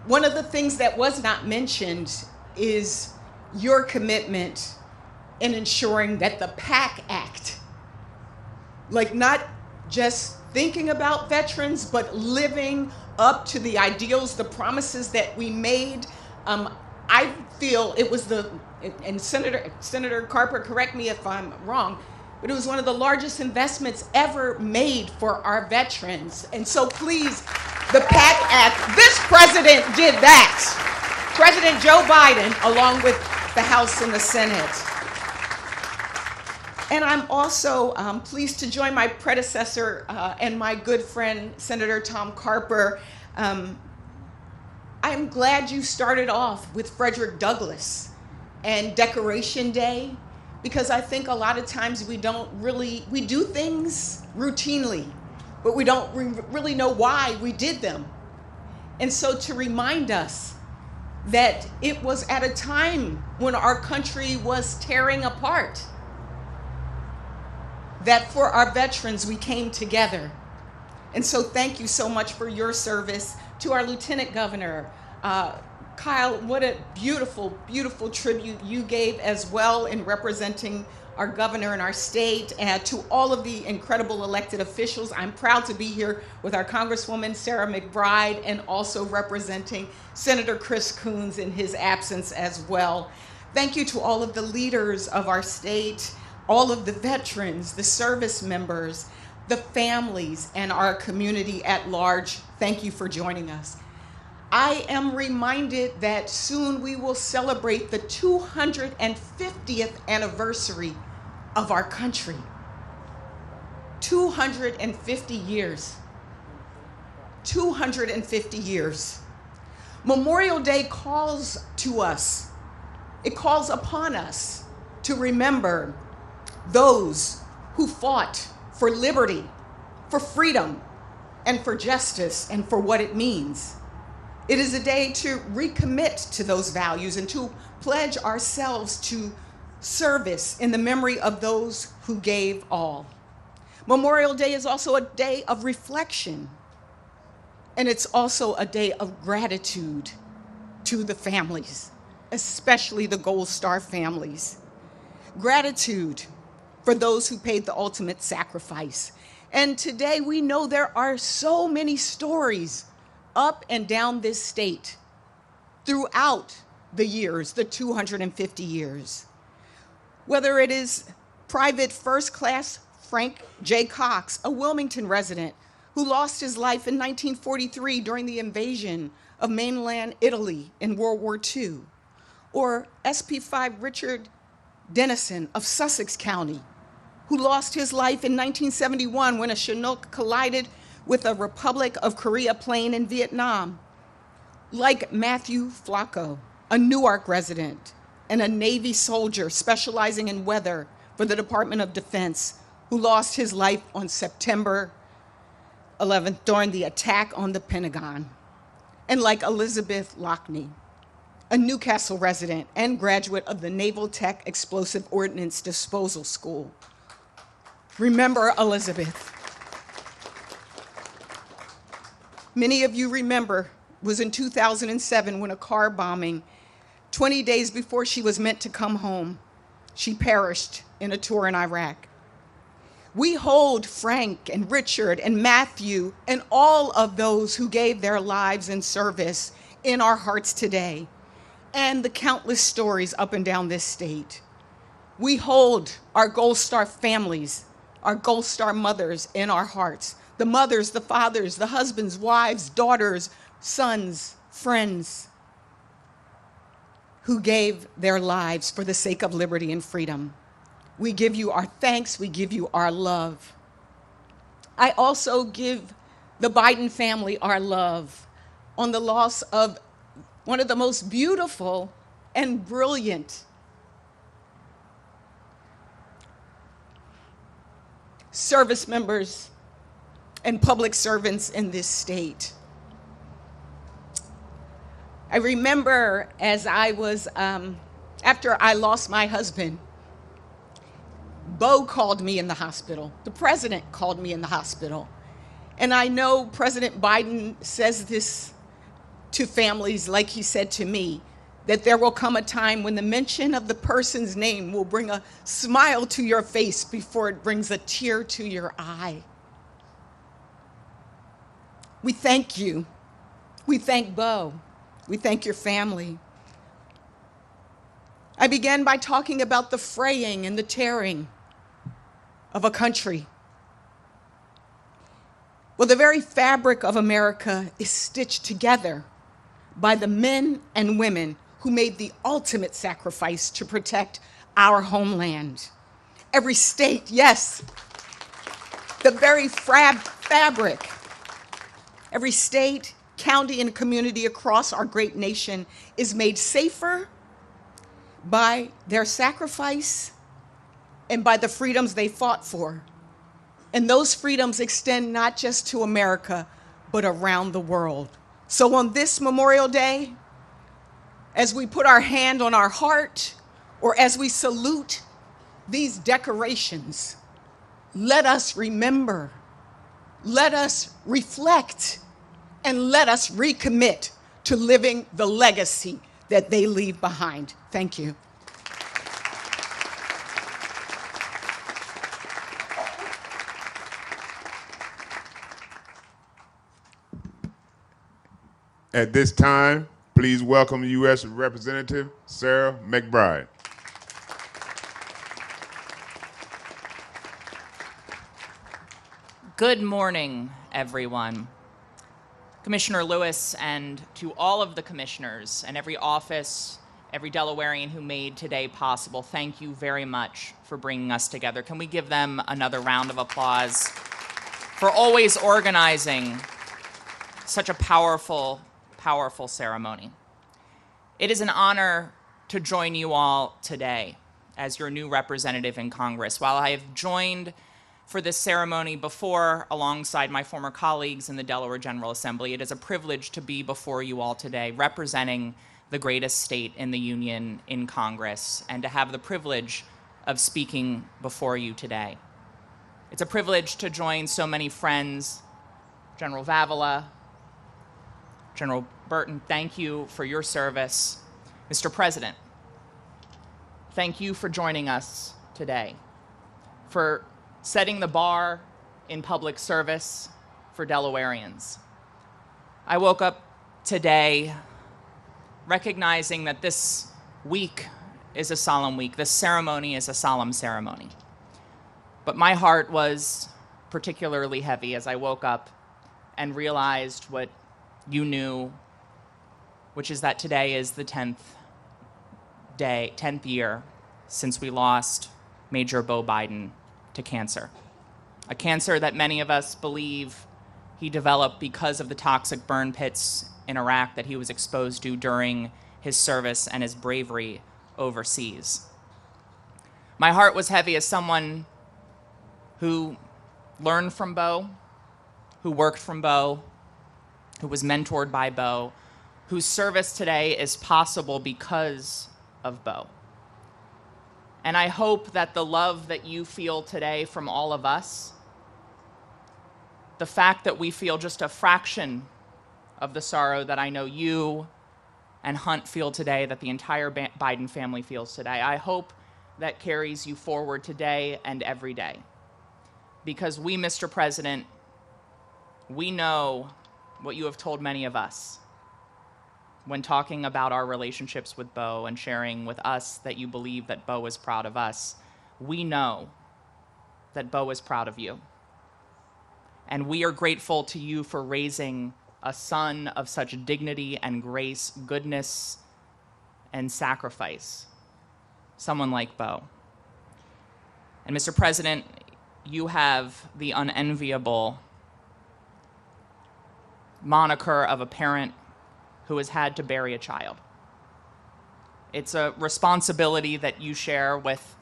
One of the things that was not mentioned is your commitment in ensuring that the PAC Act, like not just thinking about veterans, but living up to the ideals, the promises that we made. I feel it was and Senator Carper, correct me if I'm wrong, but it was one of the largest investments ever made for our veterans. And so please, the PAC Act, this president did that. President Joe Biden, along with the House and the Senate. And I'm also pleased to join my predecessor and my good friend, Senator Tom Carper. I'm glad you started off with Frederick Douglass and Decoration Day, because I think a lot of times we do things routinely. but we don't really know why we did them. And so to remind us that it was at a time when our country was tearing apart, that for our veterans we came together. And so thank you so much for your service. To our Lieutenant Governor, Kyle, what a beautiful, beautiful tribute you gave as well in representing our governor in our state, and to all of the incredible elected officials. I'm proud to be here with our Congresswoman, Sarah McBride, and also representing Senator Chris Coons in his absence as well. Thank you to all of the leaders of our state, all of the veterans, the service members, the families, and our community at large. Thank you for joining us. I am reminded that soon we will celebrate the 250th anniversary of our country. 250 years. 250 years. Memorial Day calls to us. It calls upon us to remember those who fought for liberty, for freedom, and for justice, and for what it means. It is a day to recommit to those values and to pledge ourselves to service in the memory of those who gave all. Memorial Day is also a day of reflection, and it's also a day of gratitude to the families, especially the Gold Star families. Gratitude for those who paid the ultimate sacrifice. And today we know there are so many stories up and down this state throughout the years, the 250 years. Whether it is Private First Class Frank J. Cox, a Wilmington resident who lost his life in 1943 during the invasion of mainland Italy in World War II, or SP5 Richard Dennison of Sussex County, who lost his life in 1971 when a Chinook collided with a Republic of Korea plane in Vietnam. Like Matthew Flacco, a Newark resident and a Navy soldier specializing in weather for the Department of Defense, who lost his life on September 11th during the attack on the Pentagon. And like Elizabeth Lockney, a Newcastle resident and graduate of the Naval Tech Explosive Ordnance Disposal School. Remember Elizabeth. Many of you remember it was in 2007 when a car bombing, 20 days before she was meant to come home, she perished in a tour in Iraq. We hold Frank and Richard and Matthew and all of those who gave their lives in service in our hearts today, and the countless stories up and down this state. We hold our Gold Star families, our Gold Star mothers in our hearts, the mothers, the fathers, the husbands, wives, daughters, sons, friends, who gave their lives for the sake of liberty and freedom. We give you our thanks, we give you our love. I also give the Biden family our love on the loss of one of the most beautiful and brilliant service members and public servants in this state. I remember as I was, after I lost my husband, Bo called me in the hospital. The president called me in the hospital. And I know President Biden says this to families like he said to me, that there will come a time when the mention of the person's name will bring a smile to your face before it brings a tear to your eye. We thank you. We thank Bo. We thank your family. I began by talking about the fraying and the tearing of a country. Well, the very fabric of America is stitched together by the men and women who made the ultimate sacrifice to protect our homeland. Every state, yes, the very fabric, every state, county, and community across our great nation is made safer by their sacrifice and by the freedoms they fought for. And those freedoms extend not just to America, but around the world. So on this Memorial Day, as we put our hand on our heart, or as we salute these decorations, let us remember, let us reflect, and let us recommit to living the legacy that they leave behind. Thank you. At this time, please welcome U.S. Representative Sarah McBride. Good morning, everyone. Commissioner Lewis, and to all of the commissioners and every office, every Delawarean who made today possible, thank you very much for bringing us together. Can we give them another round of applause for always organizing such a powerful, powerful ceremony? It is an honor to join you all today as your new representative in Congress. While I have joined for this ceremony before alongside my former colleagues in the Delaware General Assembly, it is a privilege to be before you all today representing the greatest state in the Union in Congress and to have the privilege of speaking before you today. It's a privilege to join so many friends. General Vavala, General Burton, thank you for your service. Mr. President, thank you for joining us today, for setting the bar in public service for Delawareans. I woke up today recognizing that this week is a solemn week. This ceremony is a solemn ceremony. But my heart was particularly heavy as I woke up and realized what you knew, which is that today is the 10th year since we lost Major Beau Biden to cancer. A cancer that many of us believe he developed because of the toxic burn pits in Iraq that he was exposed to during his service and his bravery overseas. My heart was heavy as someone who learned from Beau, who worked from Beau, who was mentored by Beau, whose service today is possible because of Beau. And I hope that the love that you feel today from all of us, the fact that we feel just a fraction of the sorrow that I know you and Hunt feel today, that the entire Biden family feels today, I hope that carries you forward today and every day. Because we, Mr. President, we know what you have told many of us when talking about our relationships with Beau and sharing with us that you believe that Beau is proud of us. We know that Beau is proud of you. And we are grateful to you for raising a son of such dignity and grace, goodness, and sacrifice, someone like Beau. And Mr. President, you have the unenviable moniker of a parent who has had to bury a child. It's a responsibility that you share with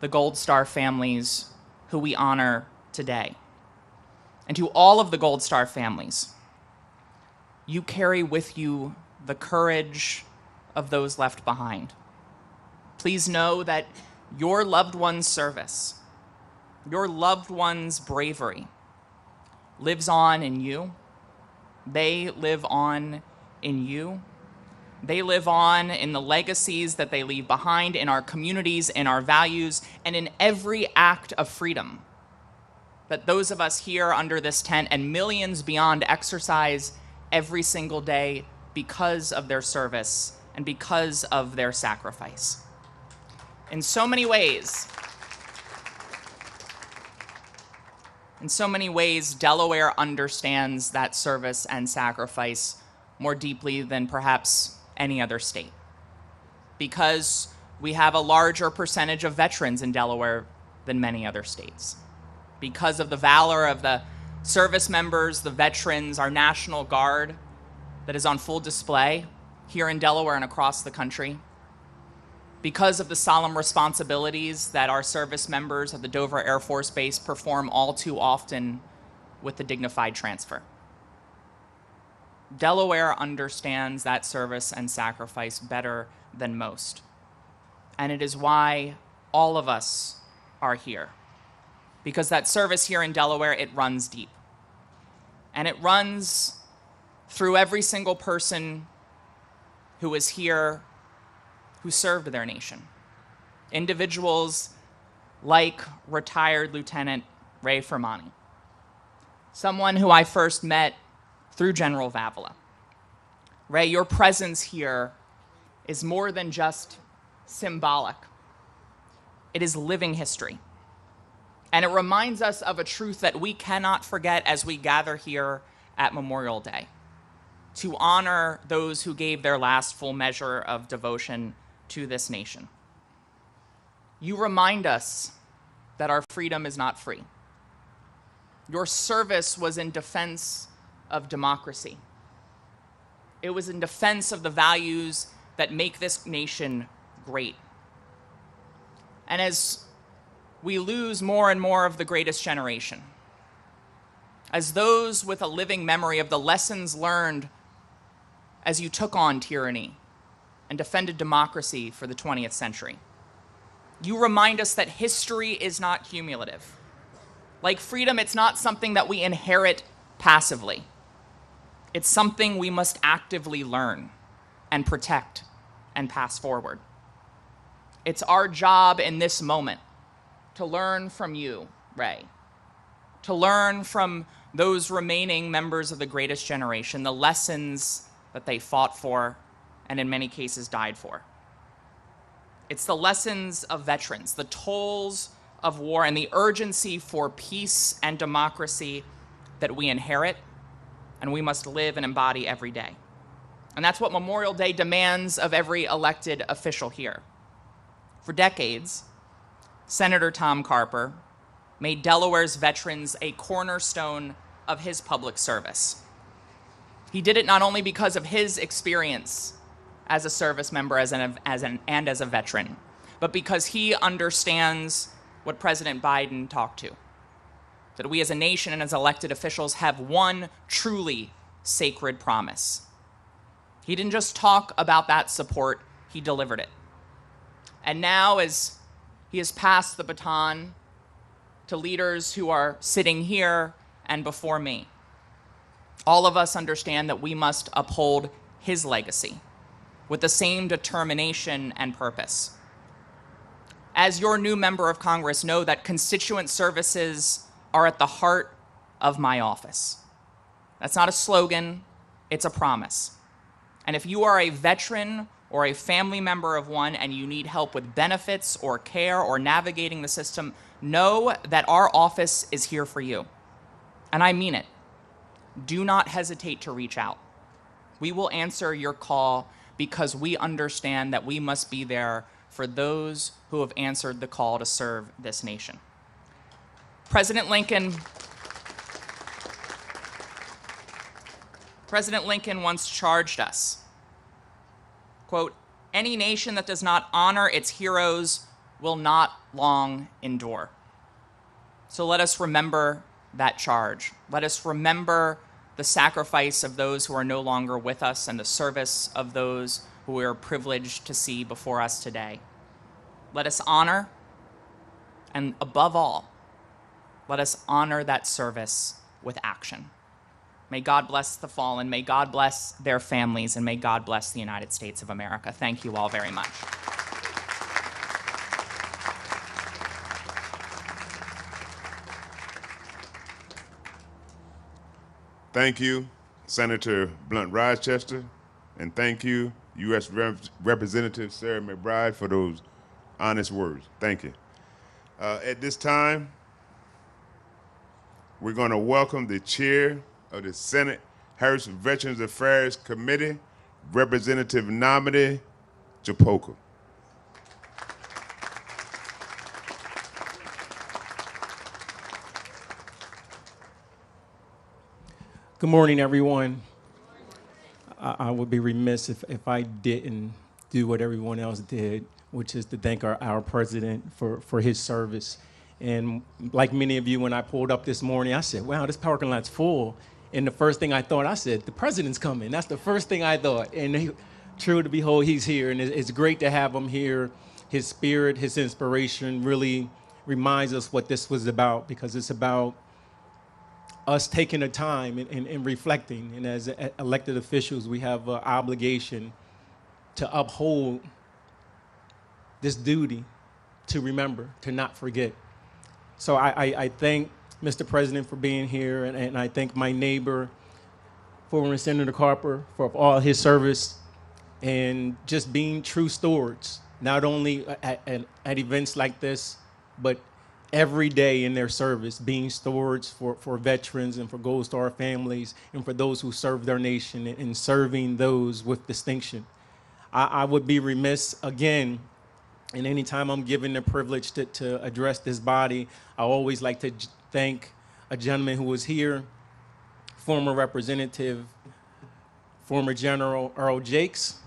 the Gold Star families who we honor today. And to all of the Gold Star families, you carry with you the courage of those left behind. Please know that your loved one's service, your loved one's bravery lives on in you. They live on in you. They live on in the legacies that they leave behind in our communities, in our values, and in every act of freedom that those of us here under this tent and millions beyond exercise every single day because of their service and because of their sacrifice. In so many ways, Delaware understands that service and sacrifice more deeply than perhaps any other state, because we have a larger percentage of veterans in Delaware than many other states, because of the valor of the service members, the veterans, our National Guard that is on full display here in Delaware and across the country, because of the solemn responsibilities that our service members at the Dover Air Force Base perform all too often with the dignified transfer. Delaware understands that service and sacrifice better than most. And it is why all of us are here. Because that service here in Delaware, it runs deep. And it runs through every single person who is here who served their nation. Individuals like retired Lieutenant Ray Fermani, someone who I first met through General Vavala. Ray, your presence here is more than just symbolic. It is living history. And it reminds us of a truth that we cannot forget as we gather here at Memorial Day, to honor those who gave their last full measure of devotion to this nation. You remind us that our freedom is not free. Your service was in defense of democracy. It was in defense of the values that make this nation great. And as we lose more and more of the greatest generation, as those with a living memory of the lessons learned as you took on tyranny and defended democracy for the 20th century, you remind us that history is not cumulative. Like freedom, it's not something that we inherit passively. It's something we must actively learn and protect and pass forward. It's our job in this moment to learn from you, Ray, to learn from those remaining members of the greatest generation, the lessons that they fought for and in many cases died for. It's the lessons of veterans, the tolls of war, and the urgency for peace and democracy that we inherit and we must live and embody every day. And that's what Memorial Day demands of every elected official here. For decades, Senator Tom Carper made Delaware's veterans a cornerstone of his public service. He did it not only because of his experience as a service member and as a veteran, but because he understands what President Biden talked to, that we as a nation and as elected officials have one truly sacred promise. He didn't just talk about that support, he delivered it. And now, as he has passed the baton to leaders who are sitting here and before me, all of us understand that we must uphold his legacy with the same determination and purpose. As your new member of Congress, know that constituent services are at the heart of my office. That's not a slogan, it's a promise. And if you are a veteran or a family member of one and you need help with benefits or care or navigating the system, know that our office is here for you. And I mean it. Do not hesitate to reach out. We will answer your call because we understand that we must be there for those who have answered the call to serve this nation. President Lincoln once charged us, quote, "Any nation that does not honor its heroes will not long endure." So let us remember that charge. Let us remember the sacrifice of those who are no longer with us and the service of those who we are privileged to see before us today. Let us honor, and above all, let us honor that service with action. May God bless the fallen, may God bless their families, and may God bless the United States of America. Thank you all very much. Thank you, Senator Blunt Rochester, and thank you, U.S. Representative Sarah McBride, for those honest words. Thank you. At this time, we're going to welcome the chair of the Senate House Veterans Affairs Committee, Representative Nominee Japok. Good morning, everyone. I would be remiss if I didn't do what everyone else did which is to thank our president for his service. And like many of you, when I pulled up this morning, I said, wow, this parking lot's full. And the first thing I thought, I said, the president's coming. That's the first thing I thought. And true to behold, he's here. And it's great to have him here. His spirit, his inspiration really reminds us what this was about, because it's about us taking the time and reflecting. And as elected officials, we have an obligation to uphold this duty to remember, to not forget. So I thank Mr. President for being here, and I thank my neighbor, former Senator Carper, for all his service and just being true stewards, not only at events like this, but every day in their service, being stewards for veterans and for Gold Star families and for those who serve their nation, and serving those with distinction. I would be remiss again, and anytime I'm given the privilege to address this body, I always like to thank a gentleman who was here, former Representative, former General Earl Jakes.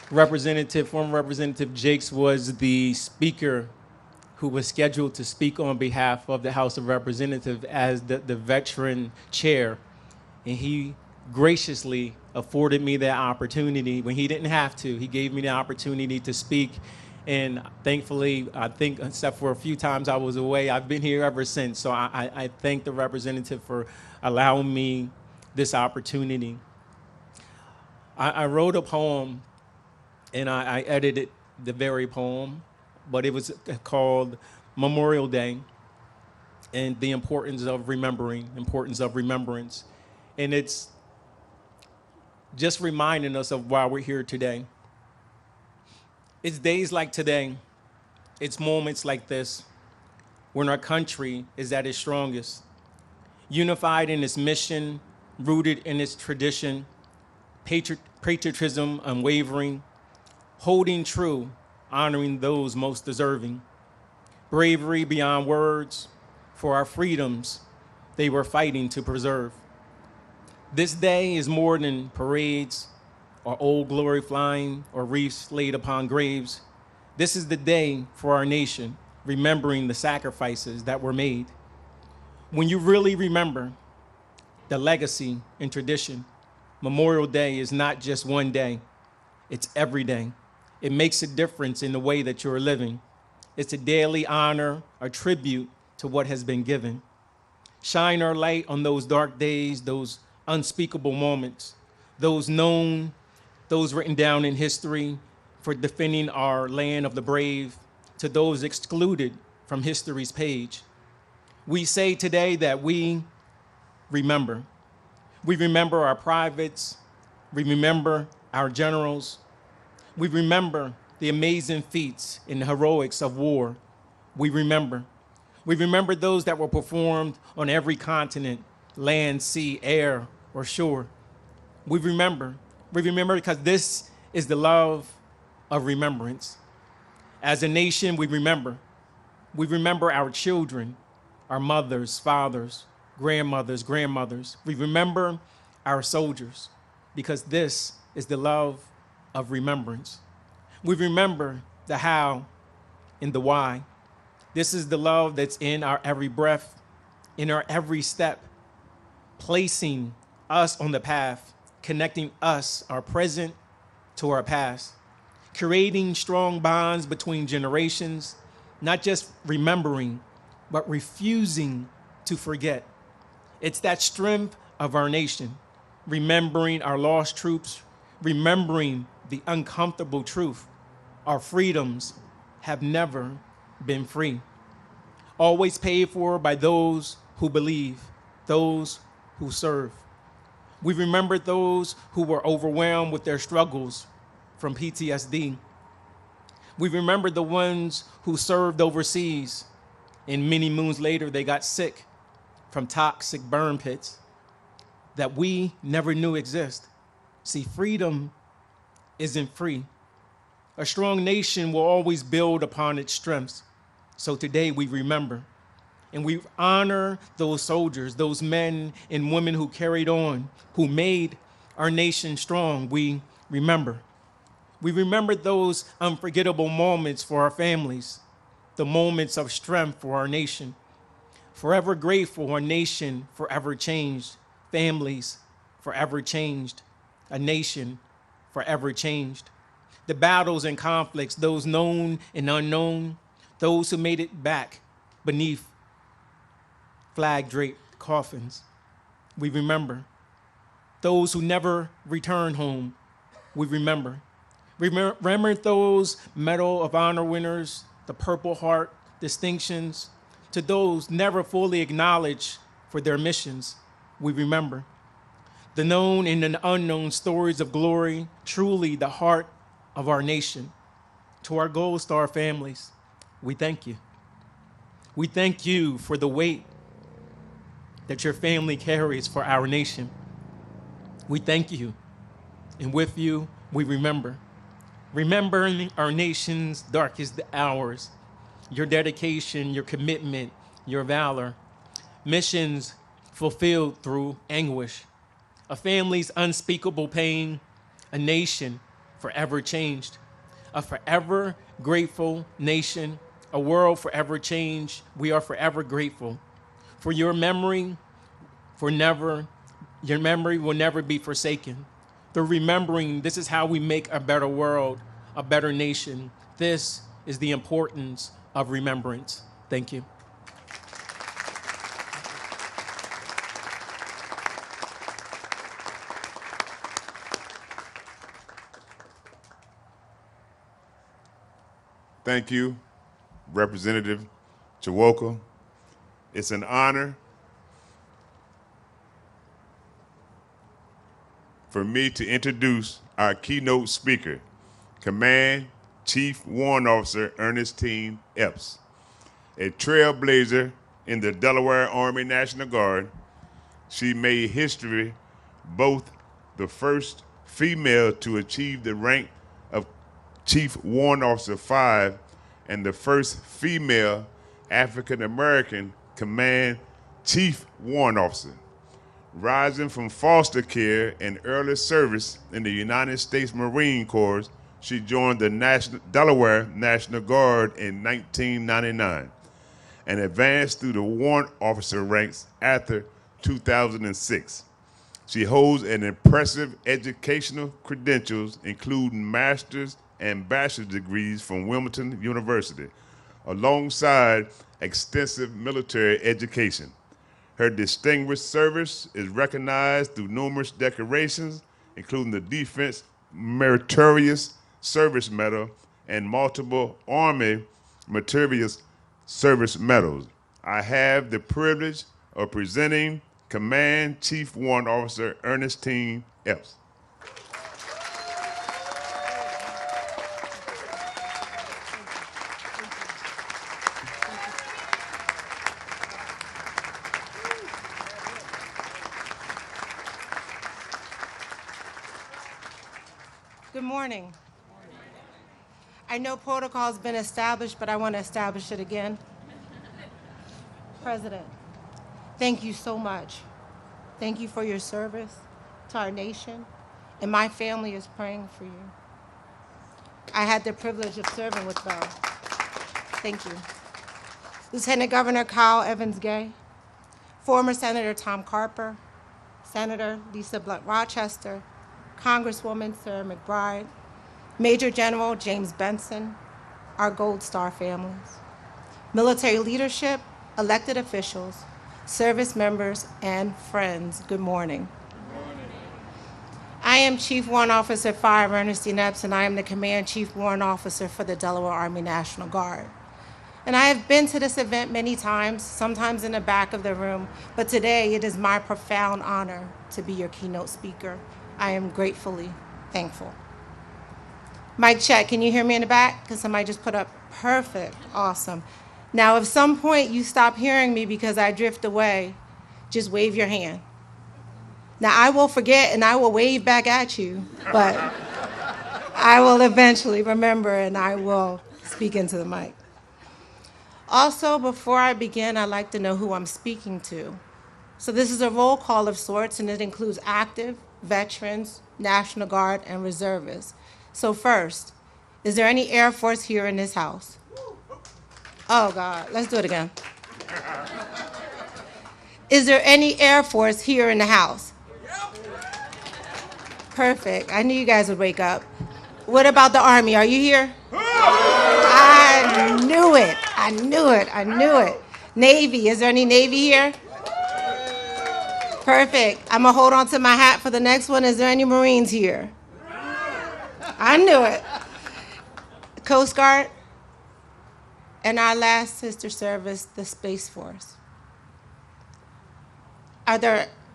Former Representative Jakes was the speaker who was scheduled to speak on behalf of the House of Representatives as the veteran chair. And he graciously afforded me that opportunity when he didn't have to. He gave me the opportunity to speak. And thankfully, I think, except for a few times I was away, I've been here ever since. So I thank the representative for allowing me this opportunity. I wrote a poem, and I edited the very poem, but it was called Memorial Day and the importance of remembering, importance of remembrance. And it's just reminding us of why we're here today. It's days like today, it's moments like this, when our country is at its strongest, unified in its mission, rooted in its tradition, patriotism unwavering, holding true, honoring those most deserving, bravery beyond words, for our freedoms they were fighting to preserve. This day is more than parades or old glory flying or wreaths laid upon graves. This is the day for our nation, remembering the sacrifices that were made. When you really remember the legacy and tradition, Memorial Day is not just one day, it's every day. It makes a difference in the way that you're living. It's a daily honor, a tribute to what has been given. Shine our light on those dark days, those unspeakable moments, those known, those written down in history for defending our land of the brave, to those excluded from history's page. We say today that we remember. We remember our privates, we remember our generals, we remember the amazing feats and heroics of war. We remember those that were performed on every continent, land, sea, air, or shore. We remember because this is the love of remembrance. As a nation, we remember. We remember our children, our mothers, fathers, grandmothers. We remember our soldiers, because this is the love of remembrance. We remember the how and the why. This is the love that's in our every breath, in our every step, placing us on the path, connecting us, our present, to our past, creating strong bonds between generations, not just remembering, but refusing to forget. It's that strength of our nation, remembering our lost troops, remembering the uncomfortable truth. Our freedoms have never been free. Always paid for by those who believe, those who serve. We remember those who were overwhelmed with their struggles from PTSD. We remember the ones who served overseas, and many moons later they got sick from toxic burn pits that we never knew exist. See, freedom isn't free. A strong nation will always build upon its strengths. So today we remember, and we honor those soldiers, those men and women who carried on, who made our nation strong, we remember. We remember those unforgettable moments for our families, the moments of strength for our nation. Forever grateful, our nation forever changed, families forever changed, a nation forever changed. The battles and conflicts, those known and unknown, those who made it back beneath flag-draped coffins, we remember. Those who never returned home, we remember. Remember those Medal of Honor winners, the Purple Heart distinctions, to those never fully acknowledged for their missions, we remember. The known and the unknown stories of glory, truly the heart of our nation. To our Gold Star families, we thank you. We thank you for the weight that your family carries for our nation. We thank you, and with you, we remember. Remembering our nation's darkest hours, your dedication, your commitment, your valor, missions fulfilled through anguish, a family's unspeakable pain, a nation forever changed, a forever grateful nation, a world forever changed. We are forever grateful for your memory, your memory will never be forsaken. Through remembering, this is how we make a better world, a better nation. This is the importance of remembrance. Thank you. Thank you, Representative Japok. It's an honor for me to introduce our keynote speaker, Command Chief Warrant Officer Ernestine Eps, a trailblazer in the Delaware Army National Guard. She made history, both the first female to achieve the rank of Chief Warrant Officer 5 and the first female African-American Command Chief Warrant Officer. Rising from foster care and early service in the United States Marine Corps, she joined the Delaware National Guard in 1999 and advanced through the warrant officer ranks after 2006. She holds an impressive educational credentials, including master's and bachelor's degrees from Wilmington University, alongside extensive military education. Her distinguished service is recognized through numerous decorations, including the Defense Meritorious Service Medal and multiple Army Meritorious Service Medals. I have the privilege of presenting Command Chief Warrant Officer Ernestine Eps. Good morning. I know protocol has been established, but I want to establish it again. President, thank you so much. Thank you for your service to our nation, and my family is praying for you. I had the privilege of serving with Bell. Thank you. Lieutenant Governor Kyle Evans-Gay, former Senator Tom Carper, Senator Lisa Blunt Rochester, Congresswoman Sarah McBride, Major General James Benson, our Gold Star families, military leadership, elected officials, service members, and friends, good morning. Good morning. I am Chief Warrant Officer 5 Ernestine Eps, and I am the Command Chief Warrant Officer for the Delaware Army National Guard. And I have been to this event many times, sometimes in the back of the room, but today it is my profound honor to be your keynote speaker. I am gratefully thankful. Mic check, can you hear me in the back? Because somebody just put up, perfect, awesome. Now, if some point you stop hearing me because I drift away, just wave your hand. Now, I will forget and I will wave back at you, but I will eventually remember and I will speak into the mic. Also, before I begin, I'd like to know who I'm speaking to. So this is a roll call of sorts, and it includes active veterans, National Guard, and reservists. So first, is there any Air Force here in this house? Oh God, let's do it again. Is there any Air Force here in the house? Perfect. I knew you guys would wake up. What about the Army? Are you here? I knew it. I knew it. I knew it. Navy. Is there any Navy here? Perfect. I'm going to hold on to my hat for the next one. Is there any Marines here? I knew it. Coast Guard. And our last sister service, the Space Force.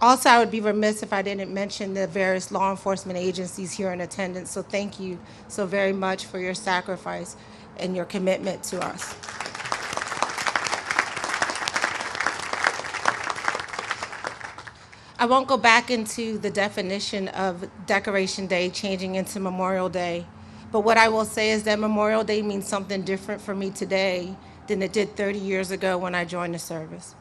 Also, I would be remiss if I didn't mention the various law enforcement agencies here in attendance. So thank you so very much for your sacrifice and your commitment to us. I won't go back into the definition of Decoration Day changing into Memorial Day, but what I will say is that Memorial Day means something different for me today than it did 30 years ago when I joined the service.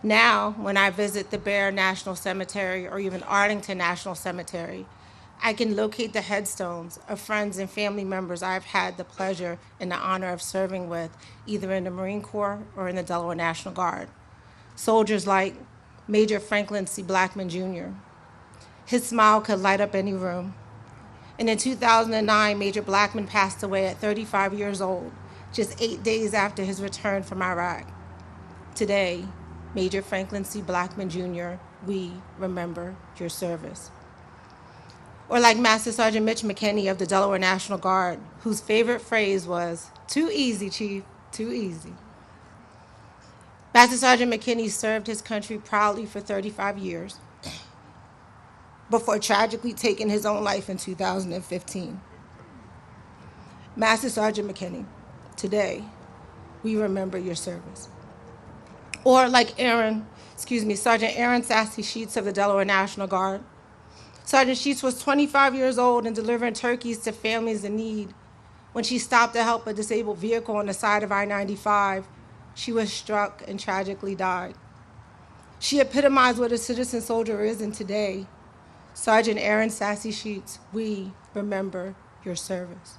Now, when I visit the Bear National Cemetery or even Arlington National Cemetery, I can locate the headstones of friends and family members I've had the pleasure and the honor of serving with, either in the Marine Corps or in the Delaware National Guard. Soldiers like Major Franklin C. Blackman, Jr. His smile could light up any room. And in 2009, Major Blackman passed away at 35 years old, just 8 days after his return from Iraq. Today, Major Franklin C. Blackman, Jr., we remember your service. Or like Master Sergeant Mitch McKinney of the Delaware National Guard, whose favorite phrase was, "Too easy, Chief, too easy." Master Sergeant McKinney served his country proudly for 35 years before tragically taking his own life in 2015. Master Sergeant McKinney, today, we remember your service. Or like Sergeant Aaron Sassy Sheets of the Delaware National Guard. Sergeant Sheets was 25 years old and delivering turkeys to families in need. When she stopped to help a disabled vehicle on the side of I-95, she was struck and tragically died. She epitomized what a citizen soldier is, and today, Sergeant Aaron Sassy Sheets, we remember your service.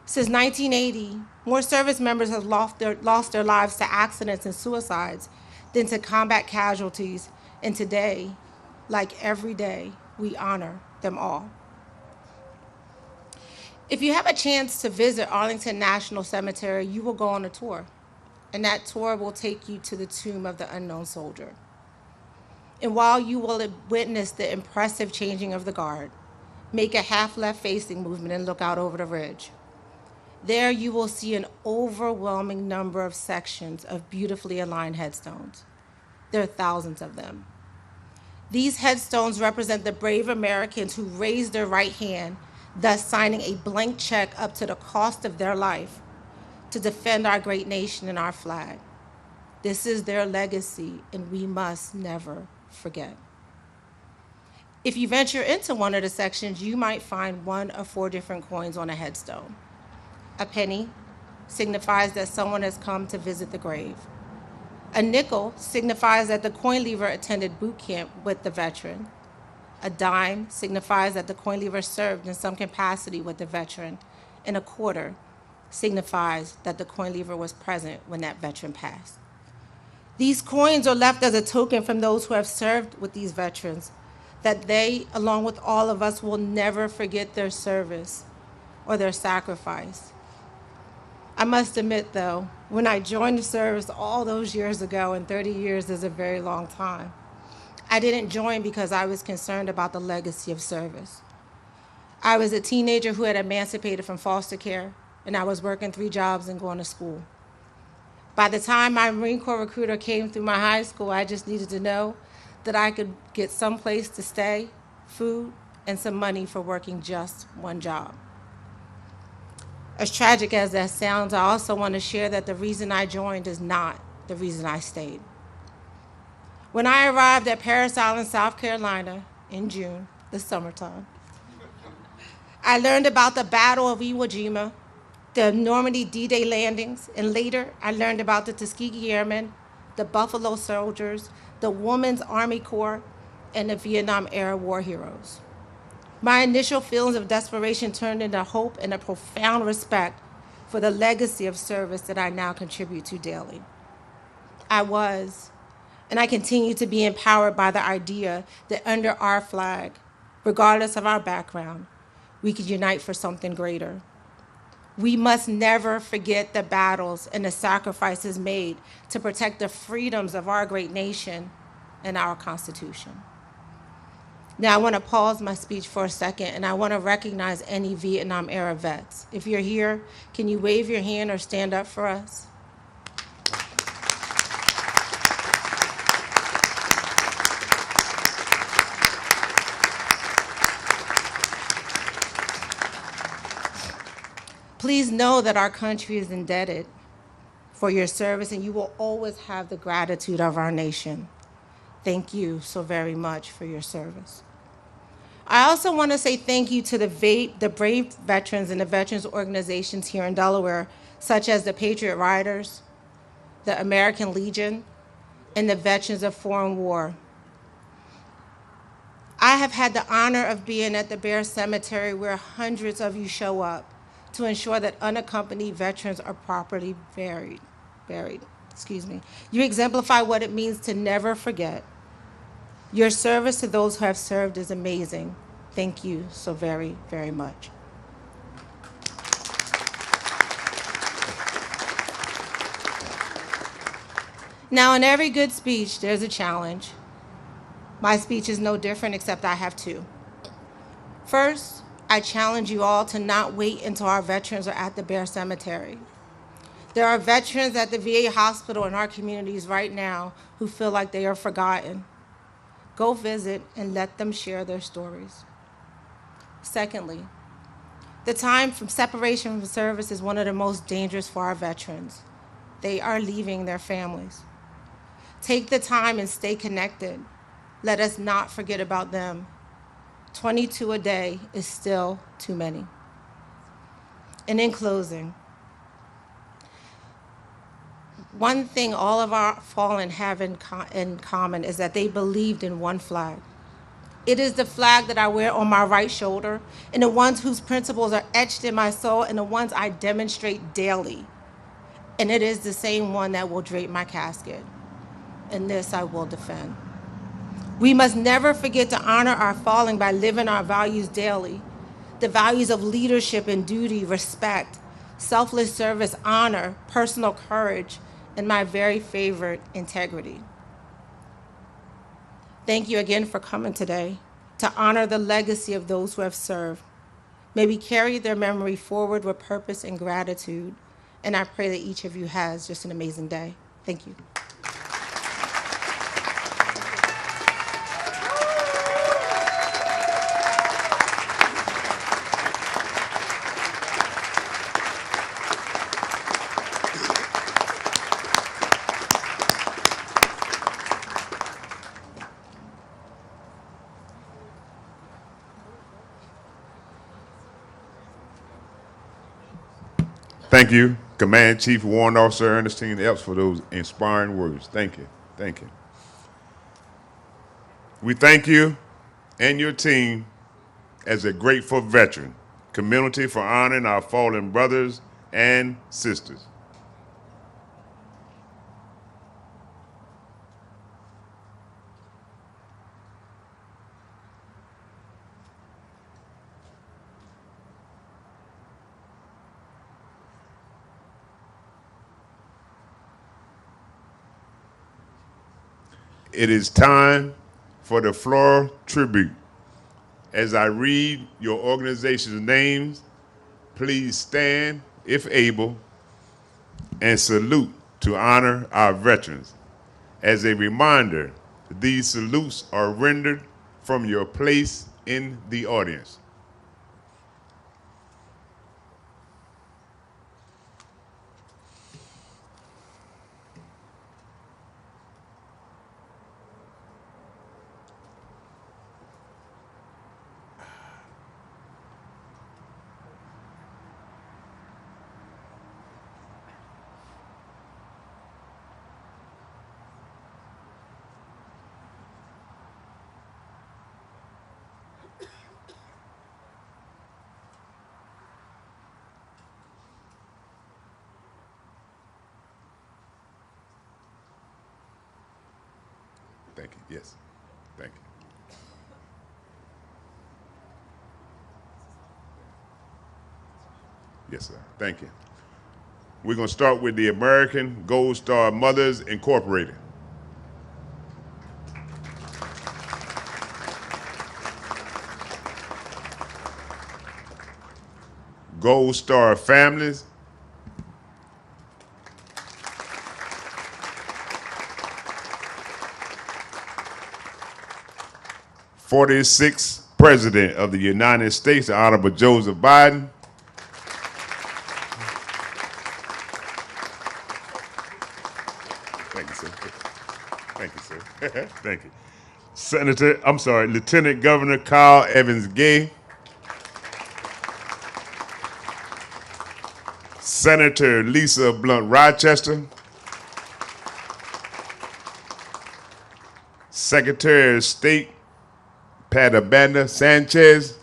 Since 1980, more service members have lost their lives to accidents and suicides than to combat casualties, and today, like every day, we honor them all. If you have a chance to visit Arlington National Cemetery, you will go on a tour, and that tour will take you to the tomb of the unknown soldier. And while you will witness the impressive changing of the guard, make a half left facing movement and look out over the ridge. There you will see an overwhelming number of sections of beautifully aligned headstones. There are thousands of them. These headstones represent the brave Americans who raised their right hand, thus signing a blank check up to the cost of their life to defend our great nation and our flag. This is their legacy, and we must never forget. If you venture into one of the sections, you might find one of 4 different coins on a headstone. A penny signifies that someone has come to visit the grave. A nickel signifies that the coin leaver attended boot camp with the veteran. A dime signifies that the coin leaver served in some capacity with the veteran. And a quarter signifies that the coin leaver was present when that veteran passed. These coins are left as a token from those who have served with these veterans, that they, along with all of us, will never forget their service or their sacrifice. I must admit, though, when I joined the service all those years ago, and 30 years is a very long time, I didn't join because I was concerned about the legacy of service. I was a teenager who had emancipated from foster care, and I was working 3 jobs and going to school. By the time my Marine Corps recruiter came through my high school, I just needed to know that I could get some place to stay, food, and some money for working just 1 job. As tragic as that sounds, I also want to share that the reason I joined is not the reason I stayed. When I arrived at Parris Island, South Carolina in June, the summertime, I learned about the Battle of Iwo Jima, the Normandy D-Day landings, and later I learned about the Tuskegee Airmen, the Buffalo Soldiers, the Women's Army Corps, and the Vietnam-era war heroes. My initial feelings of desperation turned into hope and a profound respect for the legacy of service that I now contribute to daily. I was, and I continue to be empowered by the idea that under our flag, regardless of our background, we could unite for something greater. We must never forget the battles and the sacrifices made to protect the freedoms of our great nation and our Constitution. Now, I want to pause my speech for a second, and I want to recognize any Vietnam-era vets. If you're here, can you wave your hand or stand up for us? Please know that our country is indebted for your service, and you will always have the gratitude of our nation. Thank you so very much for your service. I also want to say thank you to the brave veterans and the veterans organizations here in Delaware, such as the Patriot Riders, the American Legion, and the Veterans of Foreign War. I have had the honor of being at the Bear Cemetery where hundreds of you show up to ensure that unaccompanied veterans are properly buried. You exemplify what it means to never forget. Your service to those who have served is amazing. Thank you so very, very much. Now, in every good speech, there's a challenge. My speech is no different, except I have two. First, I challenge you all to not wait until our veterans are at the Bear Cemetery. There are veterans at the VA hospital in our communities right now who feel like they are forgotten. Go visit and let them share their stories. Secondly, the time from separation from service is one of the most dangerous for our veterans. They are leaving their families. Take the time and stay connected. Let us not forget about them. 22 a day is still too many. And in closing, one thing all of our fallen have in common is that they believed in one flag. It is the flag that I wear on my right shoulder, and the ones whose principles are etched in my soul, and the ones I demonstrate daily. And it is the same one that will drape my casket. And this I will defend. We must never forget to honor our fallen by living our values daily. The values of leadership and duty, respect, selfless service, honor, personal courage, and my very favorite, integrity. Thank you again for coming today to honor the legacy of those who have served. May we carry their memory forward with purpose and gratitude, and I pray that each of you has just an amazing day. Thank you. Thank you, Command Chief Warrant Officer Ernestine Eps, for those inspiring words. Thank you. Thank you. We thank you and your team as a grateful veteran community for honoring our fallen brothers and sisters. It is time for the floral tribute. As I read your organization's names, please stand, if able, and salute to honor our veterans. As a reminder, these salutes are rendered from your place in the audience. Thank you. Yes. Thank you. Yes, sir. Thank you. We're going to start with the American Gold Star Mothers Incorporated. Gold Star Families. '46th President of the United States, the Honorable Joseph Biden. Thank you, sir. Thank you, sir. Thank you. Lieutenant Governor Kyle Evans Gay. Senator Lisa Blunt Rochester. Secretary of State Patabanda Sanchez.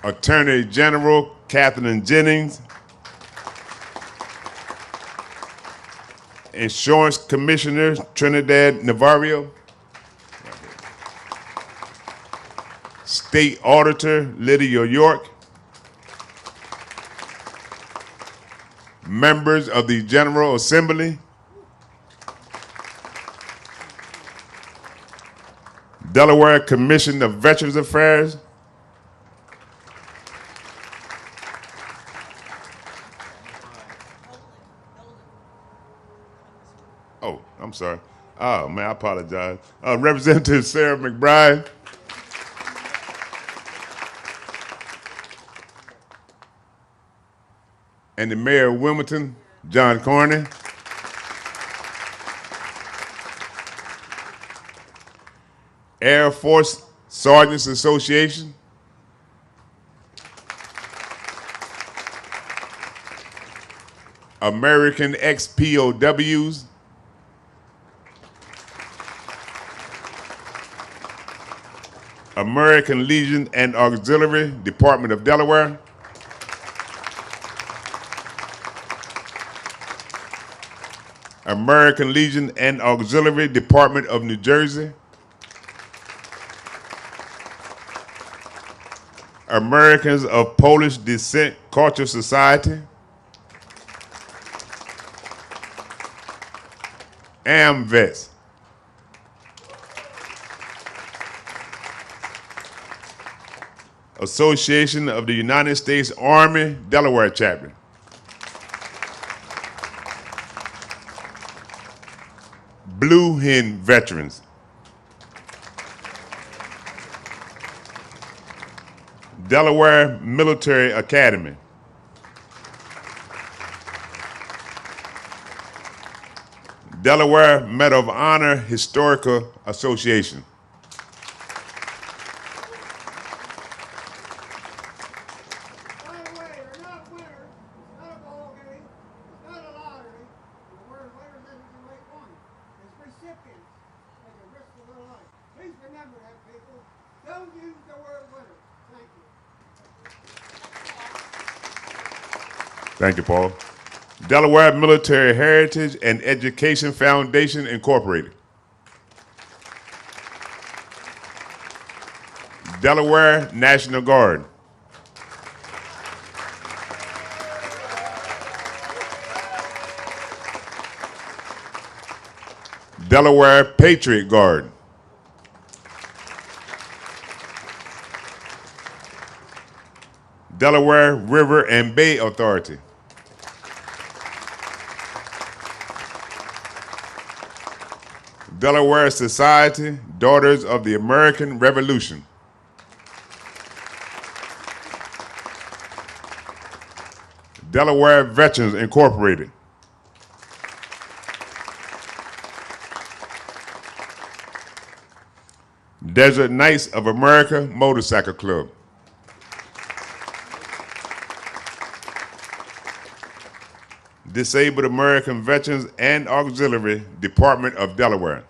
Attorney General Kathleen Jennings. Insurance Commissioner Trinidad Navarro. State Auditor Lydia York. Members of the General Assembly. Delaware Commission of Veterans Affairs. Oh, I'm sorry. Oh, man, I apologize. Representative Sarah McBride. And the Mayor of Wilmington, John Carney. Air Force Sergeants Association. American ex-POWs. American Legion and Auxiliary, Department of Delaware. American Legion and Auxiliary, Department of New Jersey. Americans of Polish Descent Cultural Society. AMVETS. Association of the United States Army, Delaware Chapter. Blue Hen Veterans. Delaware Military Academy. Delaware Medal of Honor Historical Association. Thank you, Paul. Delaware Military Heritage and Education Foundation, Incorporated. Delaware National Guard. Delaware Patriot Guard. Delaware River and Bay Authority. Delaware Society, Daughters of the American Revolution. Delaware Veterans Incorporated. Desert Knights of America Motorcycle Club. Disabled American Veterans and Auxiliary, Department of Delaware.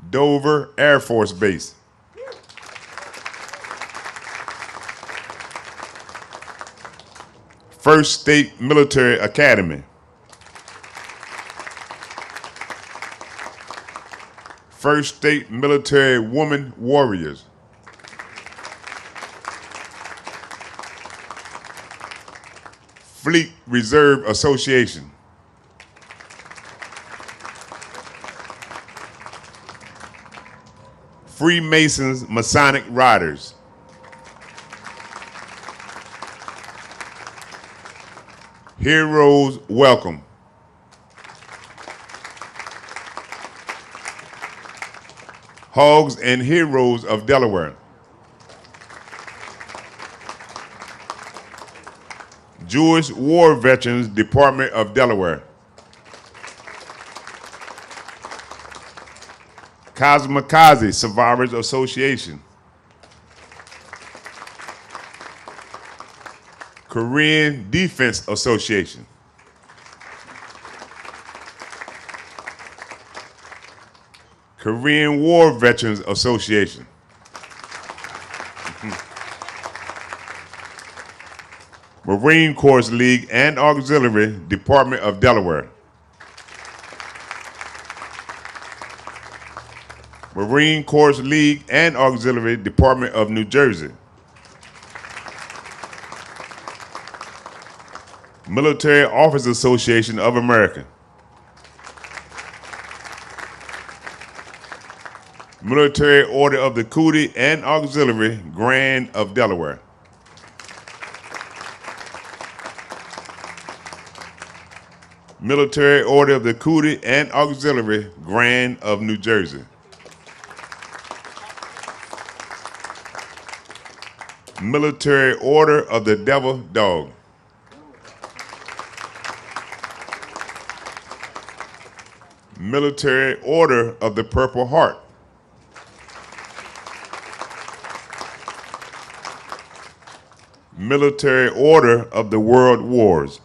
Dover Air Force Base. First State Military Academy, First State Military Woman Warriors, Fleet Reserve Association, Freemasons Masonic Riders, Heroes Welcome, Hogs and Heroes of Delaware, Jewish War Veterans Department of Delaware, Kamikaze Survivors Association, Korean Defense Association, Korean War Veterans Association, Marine Corps League and Auxiliary Department of Delaware, Marine Corps League and Auxiliary Department of New Jersey, Military Officers Association of America, Military Order of the Cootie and Auxiliary Grand of Delaware, Military Order of the Cootie and Auxiliary Grand of New Jersey, Military Order of the Devil Dog, Military Order of the Purple Heart, Military Order of the World Wars,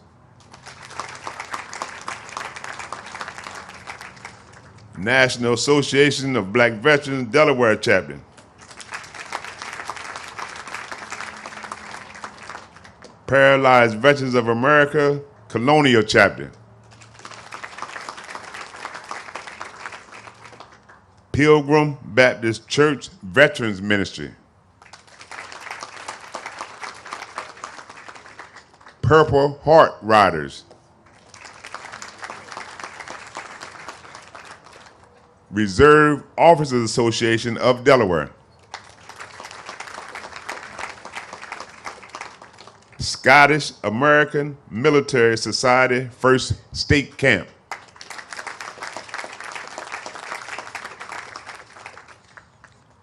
National Association of Black Veterans Delaware Chapter, Paralyzed Veterans of America Colonial Chapter, Pilgrim Baptist Church Veterans Ministry, Purple Heart Riders, Reserve Officers Association of Delaware, Scottish American Military Society First State Camp,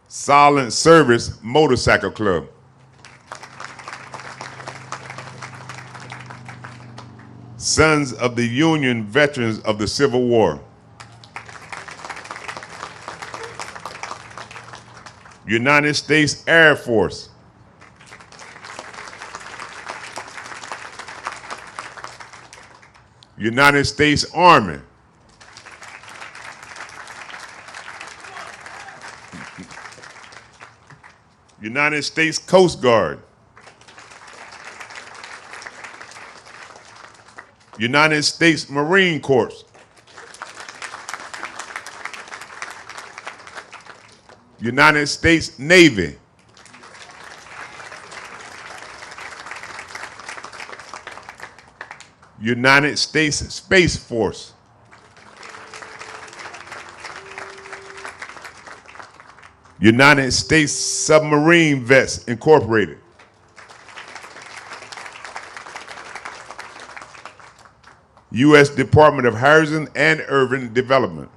Silent Service Motorcycle Club, Sons of the Union Veterans of the Civil War, United States Air Force, United States Army, United States Coast Guard, United States Marine Corps, United States Navy, United States Space Force, United States Submarine Vets Incorporated, U.S. Department of Housing and Urban Development,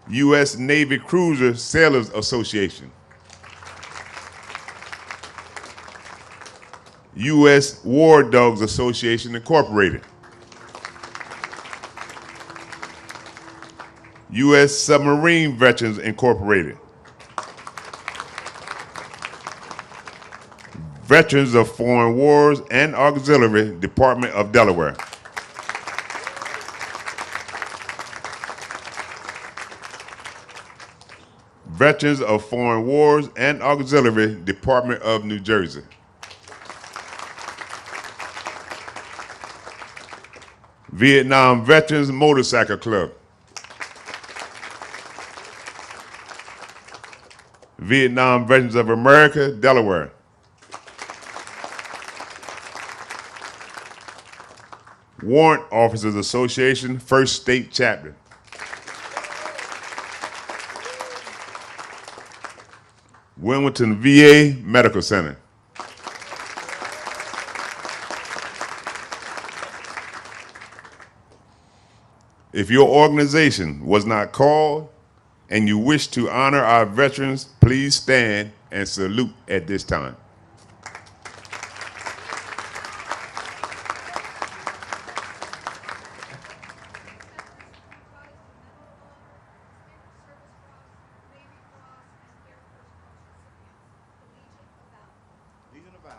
U.S. Navy Cruiser Sailors Association, U.S. War Dogs Association Incorporated, U.S. Submarine Veterans Incorporated, Veterans of Foreign Wars and Auxiliary Department of Delaware, Veterans of Foreign Wars and Auxiliary, Department of New Jersey. Vietnam Veterans Motorcycle Club. Vietnam Veterans of America, Delaware. Warrant Officers Association, First State Chapter. Wilmington VA Medical Center. If your organization was not called and you wish to honor our veterans, please stand and salute at this time.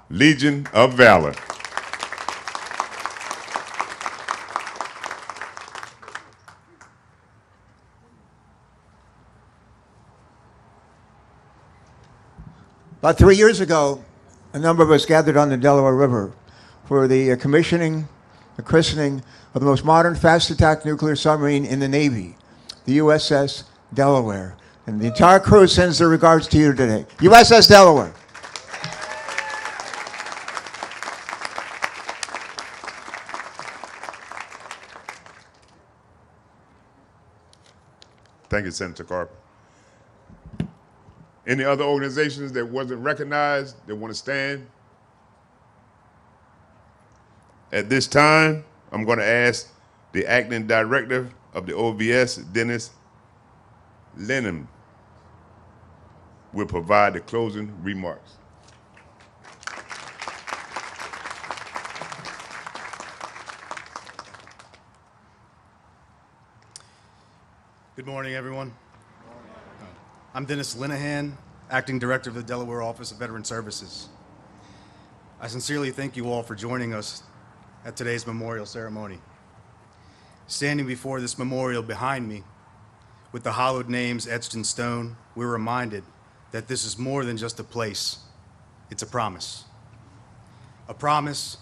Legion of Valor. About 3 years ago, a number of us gathered on the Delaware River for the commissioning, the christening of the most modern fast-attack nuclear submarine in the Navy, the USS Delaware. And the entire crew sends their regards to you today. USS Delaware. Thank you, Senator Carper. Any other organizations that wasn't recognized that want to stand? At this time, I'm going to ask the acting director of the OVS, Dennis Lennon, will provide the closing remarks. Good morning, everyone. I'm Dennis Linehan, Acting Director of the Delaware Office of Veteran Services. I sincerely thank you all for joining us at today's memorial ceremony. Standing before this memorial behind me, with the hallowed names etched in stone, we're reminded that this is more than just a place. It's a promise. A promise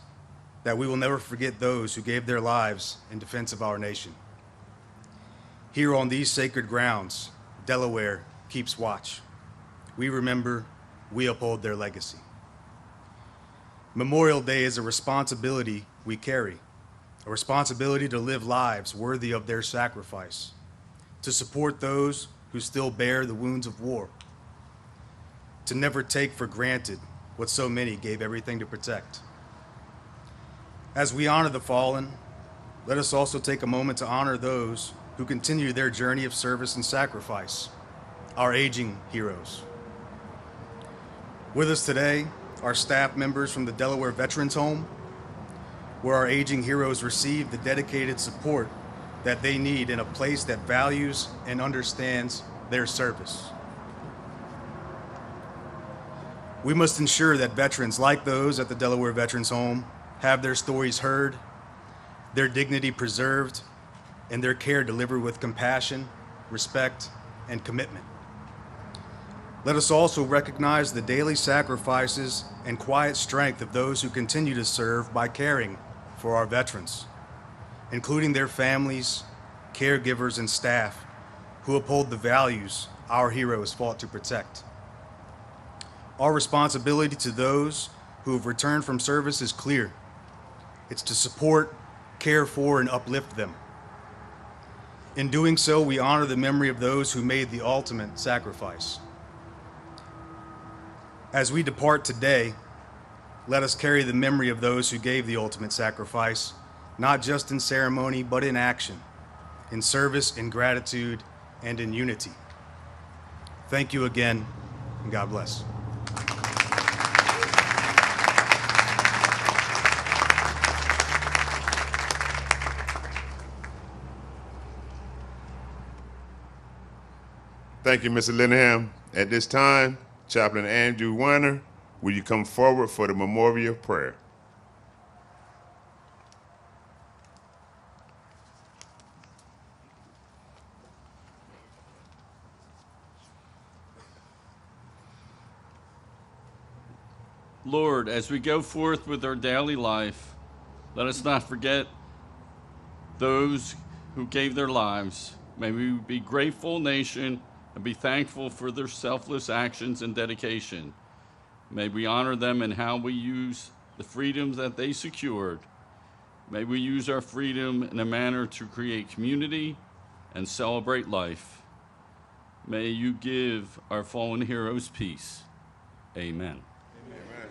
that we will never forget those who gave their lives in defense of our nation. Here on these sacred grounds, Delaware keeps watch. We remember, we uphold their legacy. Memorial Day is a responsibility we carry, a responsibility to live lives worthy of their sacrifice, to support those who still bear the wounds of war, to never take for granted what so many gave everything to protect. As we honor the fallen, let us also take a moment to honor those who continue their journey of service and sacrifice, our aging heroes. With us today are staff members from the Delaware Veterans Home, where our aging heroes receive the dedicated support that they need in a place that values and understands their service. We must ensure that veterans like those at the Delaware Veterans Home have their stories heard, their dignity preserved, and their care delivered with compassion, respect, and commitment. Let us also recognize the daily sacrifices and quiet strength of those who continue to serve by caring for our veterans, including their families, caregivers, and staff who uphold the values our heroes fought to protect. Our responsibility to those who have returned from service is clear. It's to support, care for, and uplift them. In doing so, we honor the memory of those who made the ultimate sacrifice. As we depart today, let us carry the memory of those who gave the ultimate sacrifice, not just in ceremony, but in action, in service, in gratitude, and in unity. Thank you again, and God bless. Thank you, Mr. Linehan. At this time, Chaplain Andrew Weiner, will you come forward for the memorial prayer? Lord, as we go forth with our daily life, let us not forget those who gave their lives. May we be grateful nation and be thankful for their selfless actions and dedication. May we honor them in how we use the freedoms that they secured. May we use our freedom in a manner to create community and celebrate life. May you give our fallen heroes peace. Amen. Amen.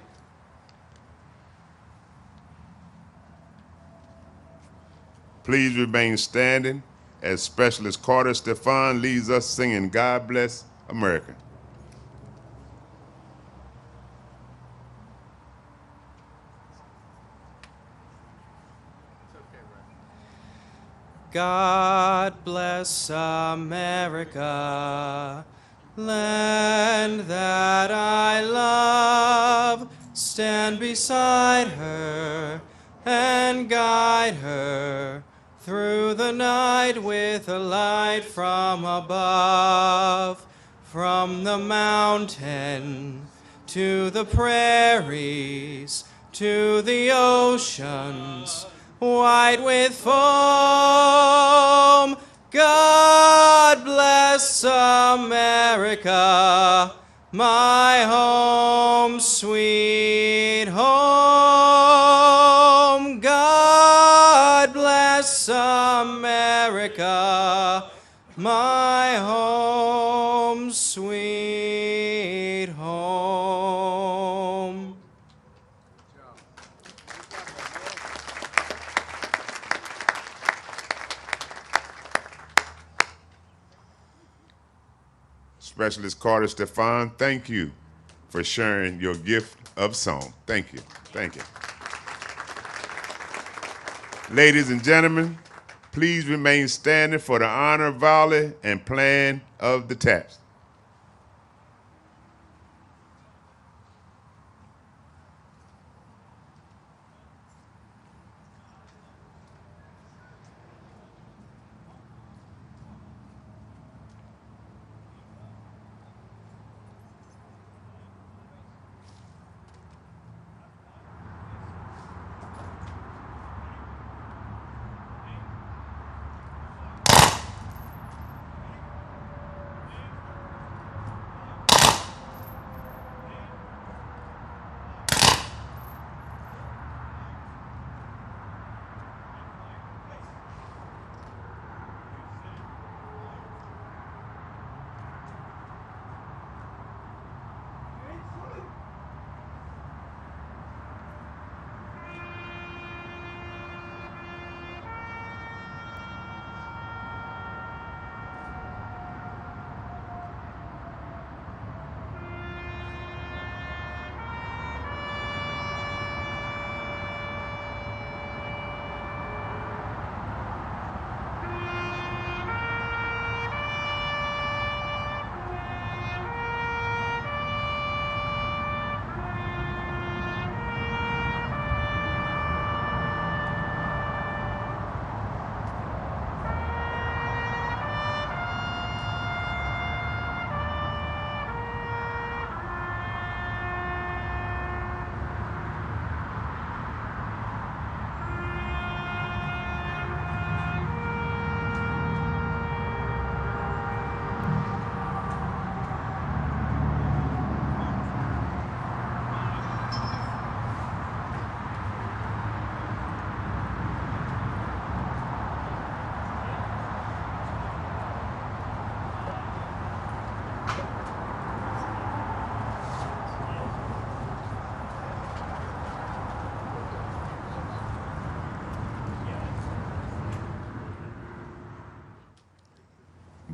Please remain standing as Specialist Carter Stefan leads us singing God Bless America. God bless America, land that I love. Stand beside her and guide her through the night with a light from above. From the mountain to the prairies to the oceans, white with foam. God bless America, my home, sweet home. God bless America, my home, sweet home. Specialist Carter Stefan, thank you for sharing your gift of song. Thank you. Thank you. Ladies and gentlemen, please remain standing for the honor volley and plan of the taps.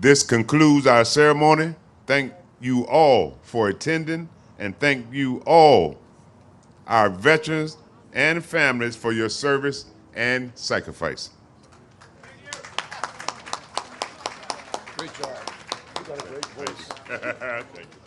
This concludes our ceremony. Thank you all for attending, and thank you all, our veterans and families, for your service and sacrifice. Great job. You got a great voice. Thank you.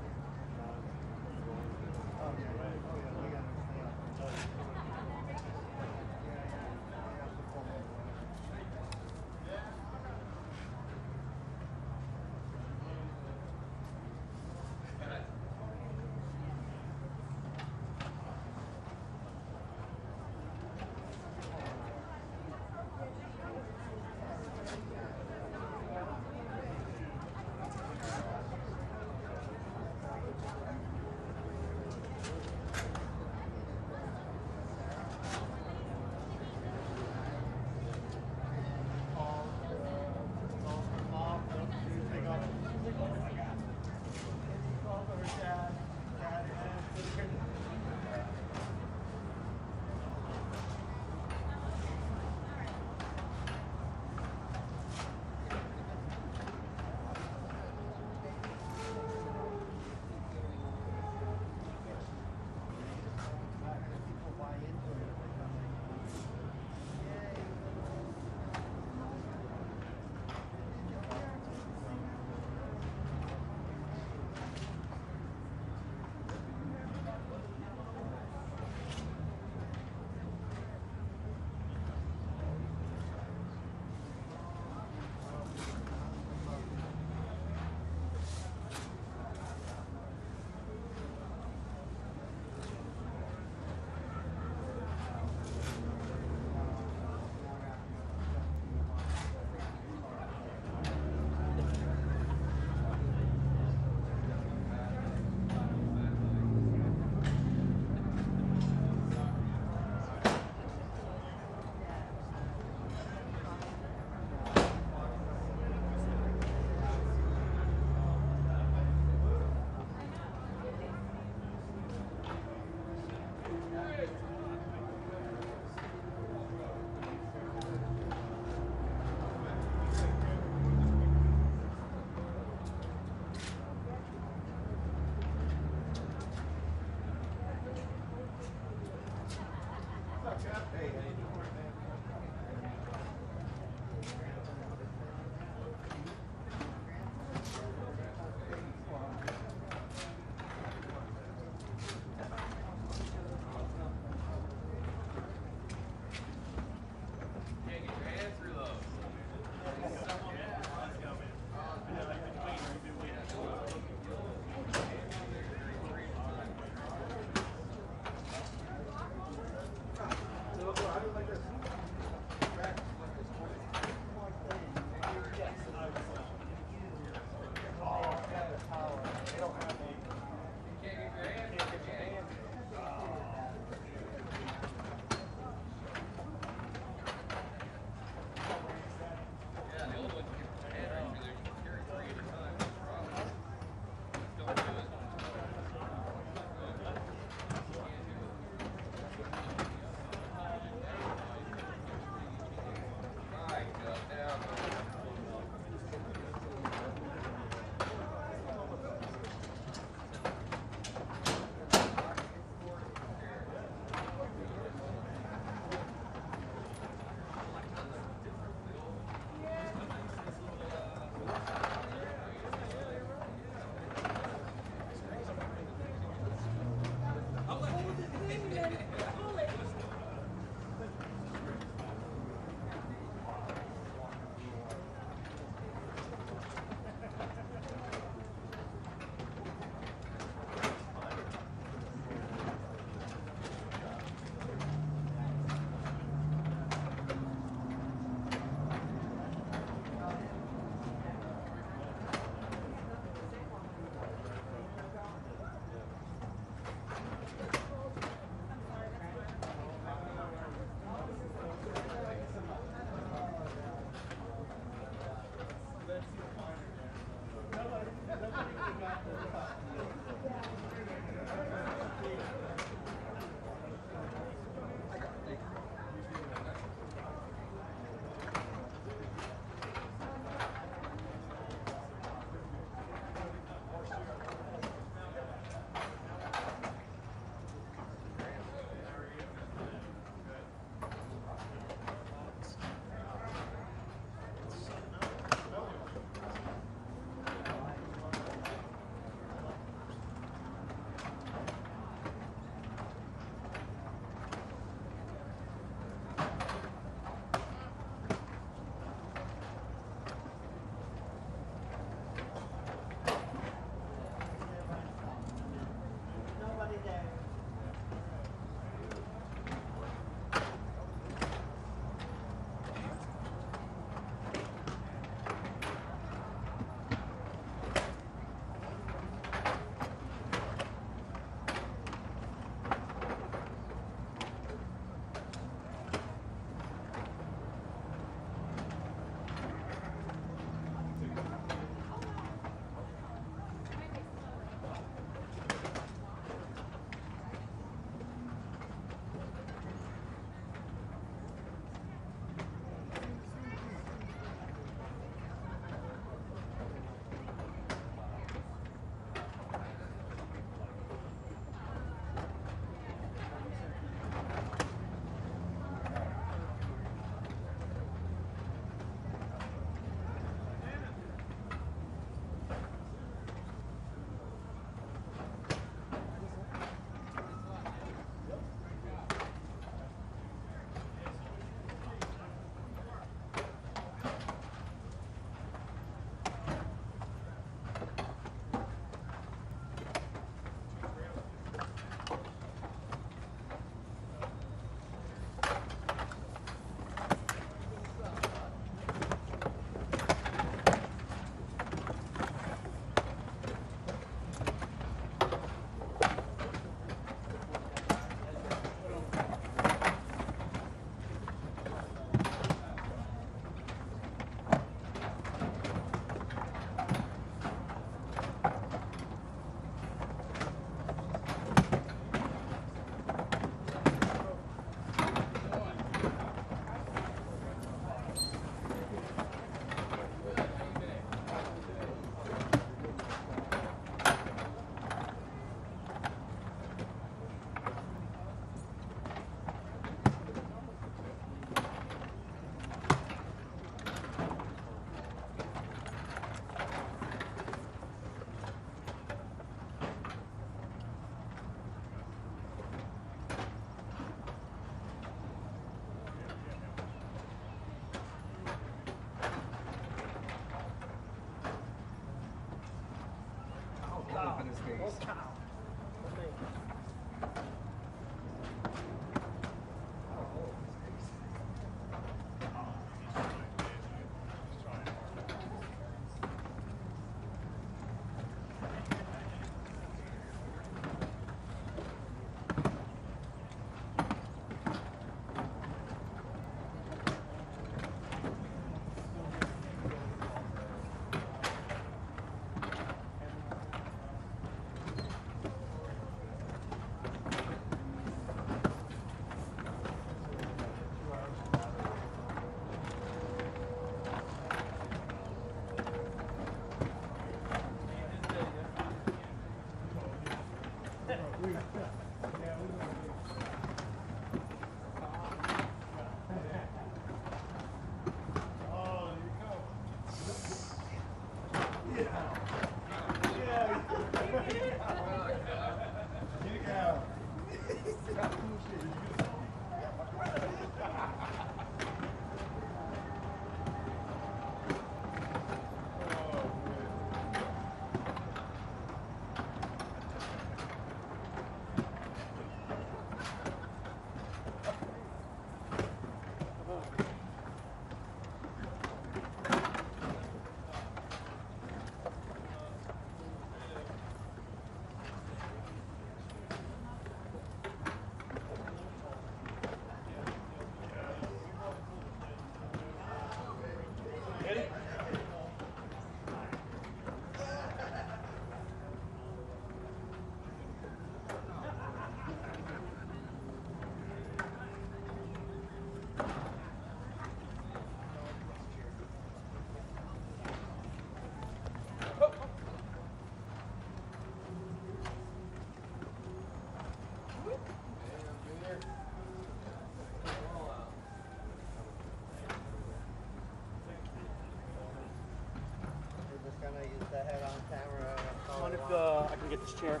I can get this chair.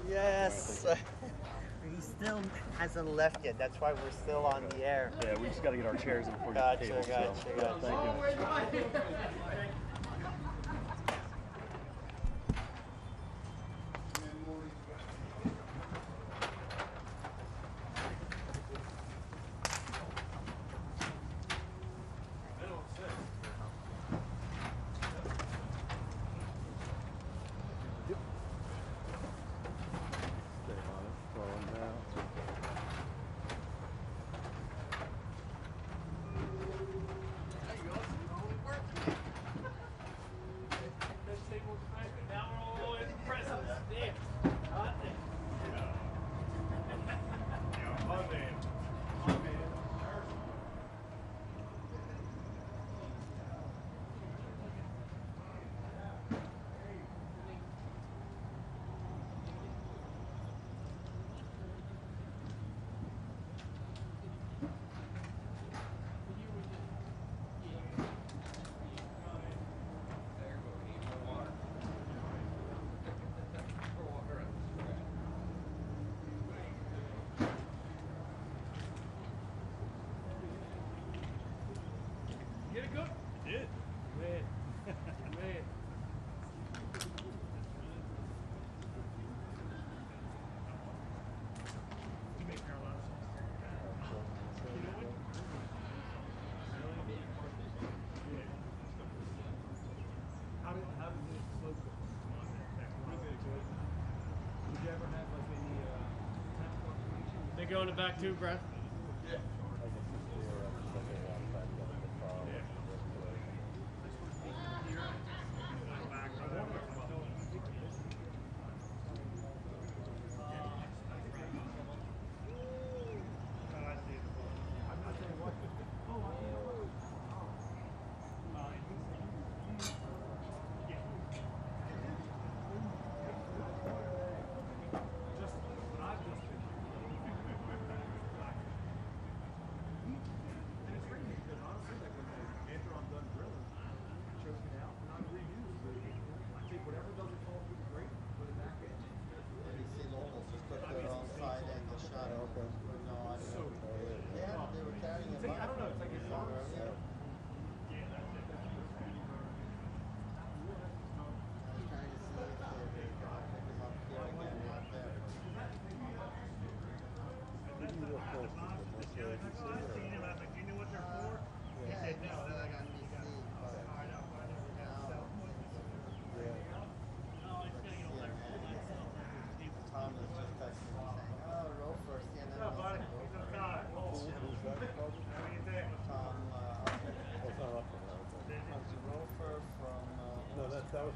Yes. He still hasn't left yet. That's why we're still on the air. Yeah, we just got to get our chairs in before Gotcha, the table. gotcha. Thank you. They go in the back too, Brad?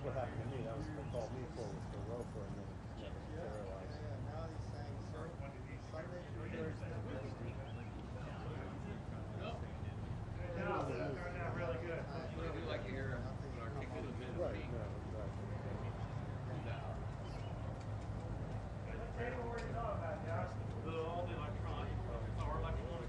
what happened to me. That was what called me for was for Roper and then never materialized. Now he's saying, sir, Sunday through Thursday. Really good. We like to hear articulate Right, no, exactly. All the electronic or electronic.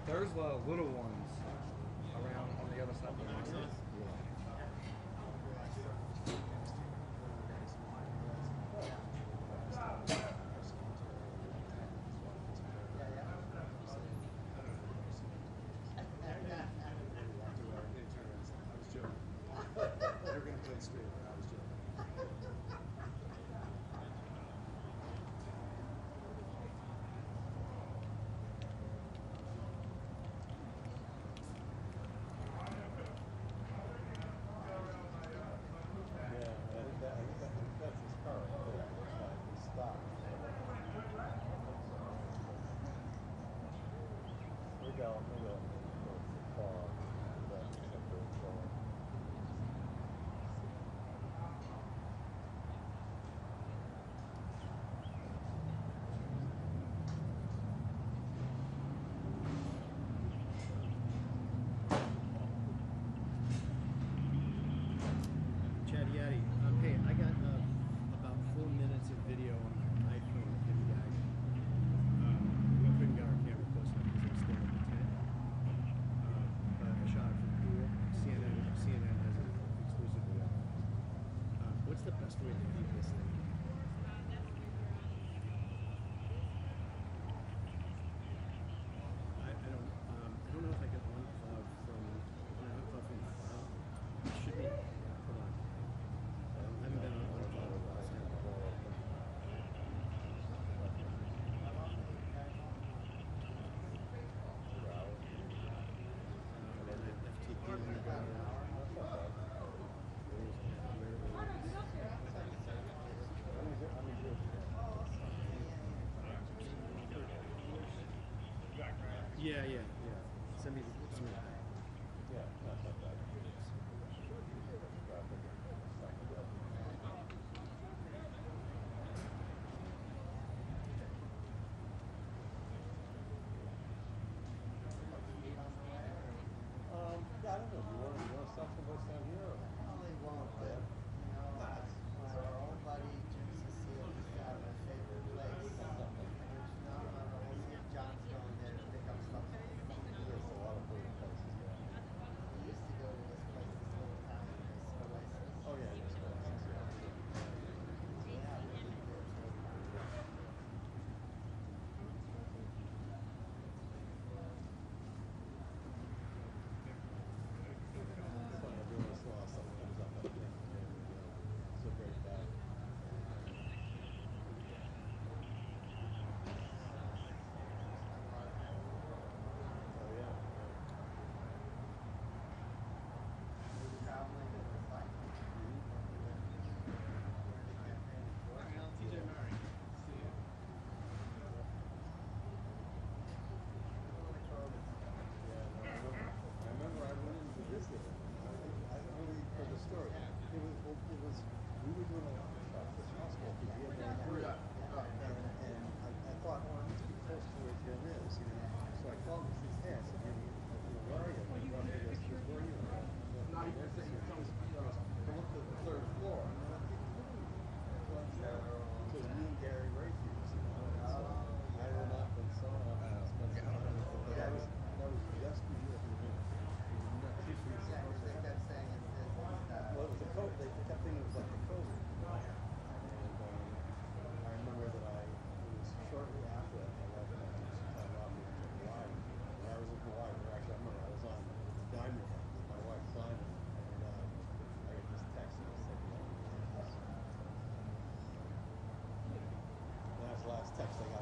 There's little ones around on the other side of the exit. You're going to play straight. I was joking. Hey, I got about 4 minutes of video on my iPhone of you guys. We couldn't get our camera close enough because it was still in the tent. But I shot it from pool. CNN has it exclusively. What's the best way to feed this thing? I don't know if I can unplug from. Can I unplug from the file? Should be. Hold on. I haven't been on unplug. Yeah. Send me that. Yeah, not bad. Yeah, I don't know. You want to stop someplace down here? Or? Probably won't, but, you know, our old buddy Jim Cecile used to have a favorite place. Which, no, we'll see if John's going there to pick up stuff. He has a lot of favorite places. they got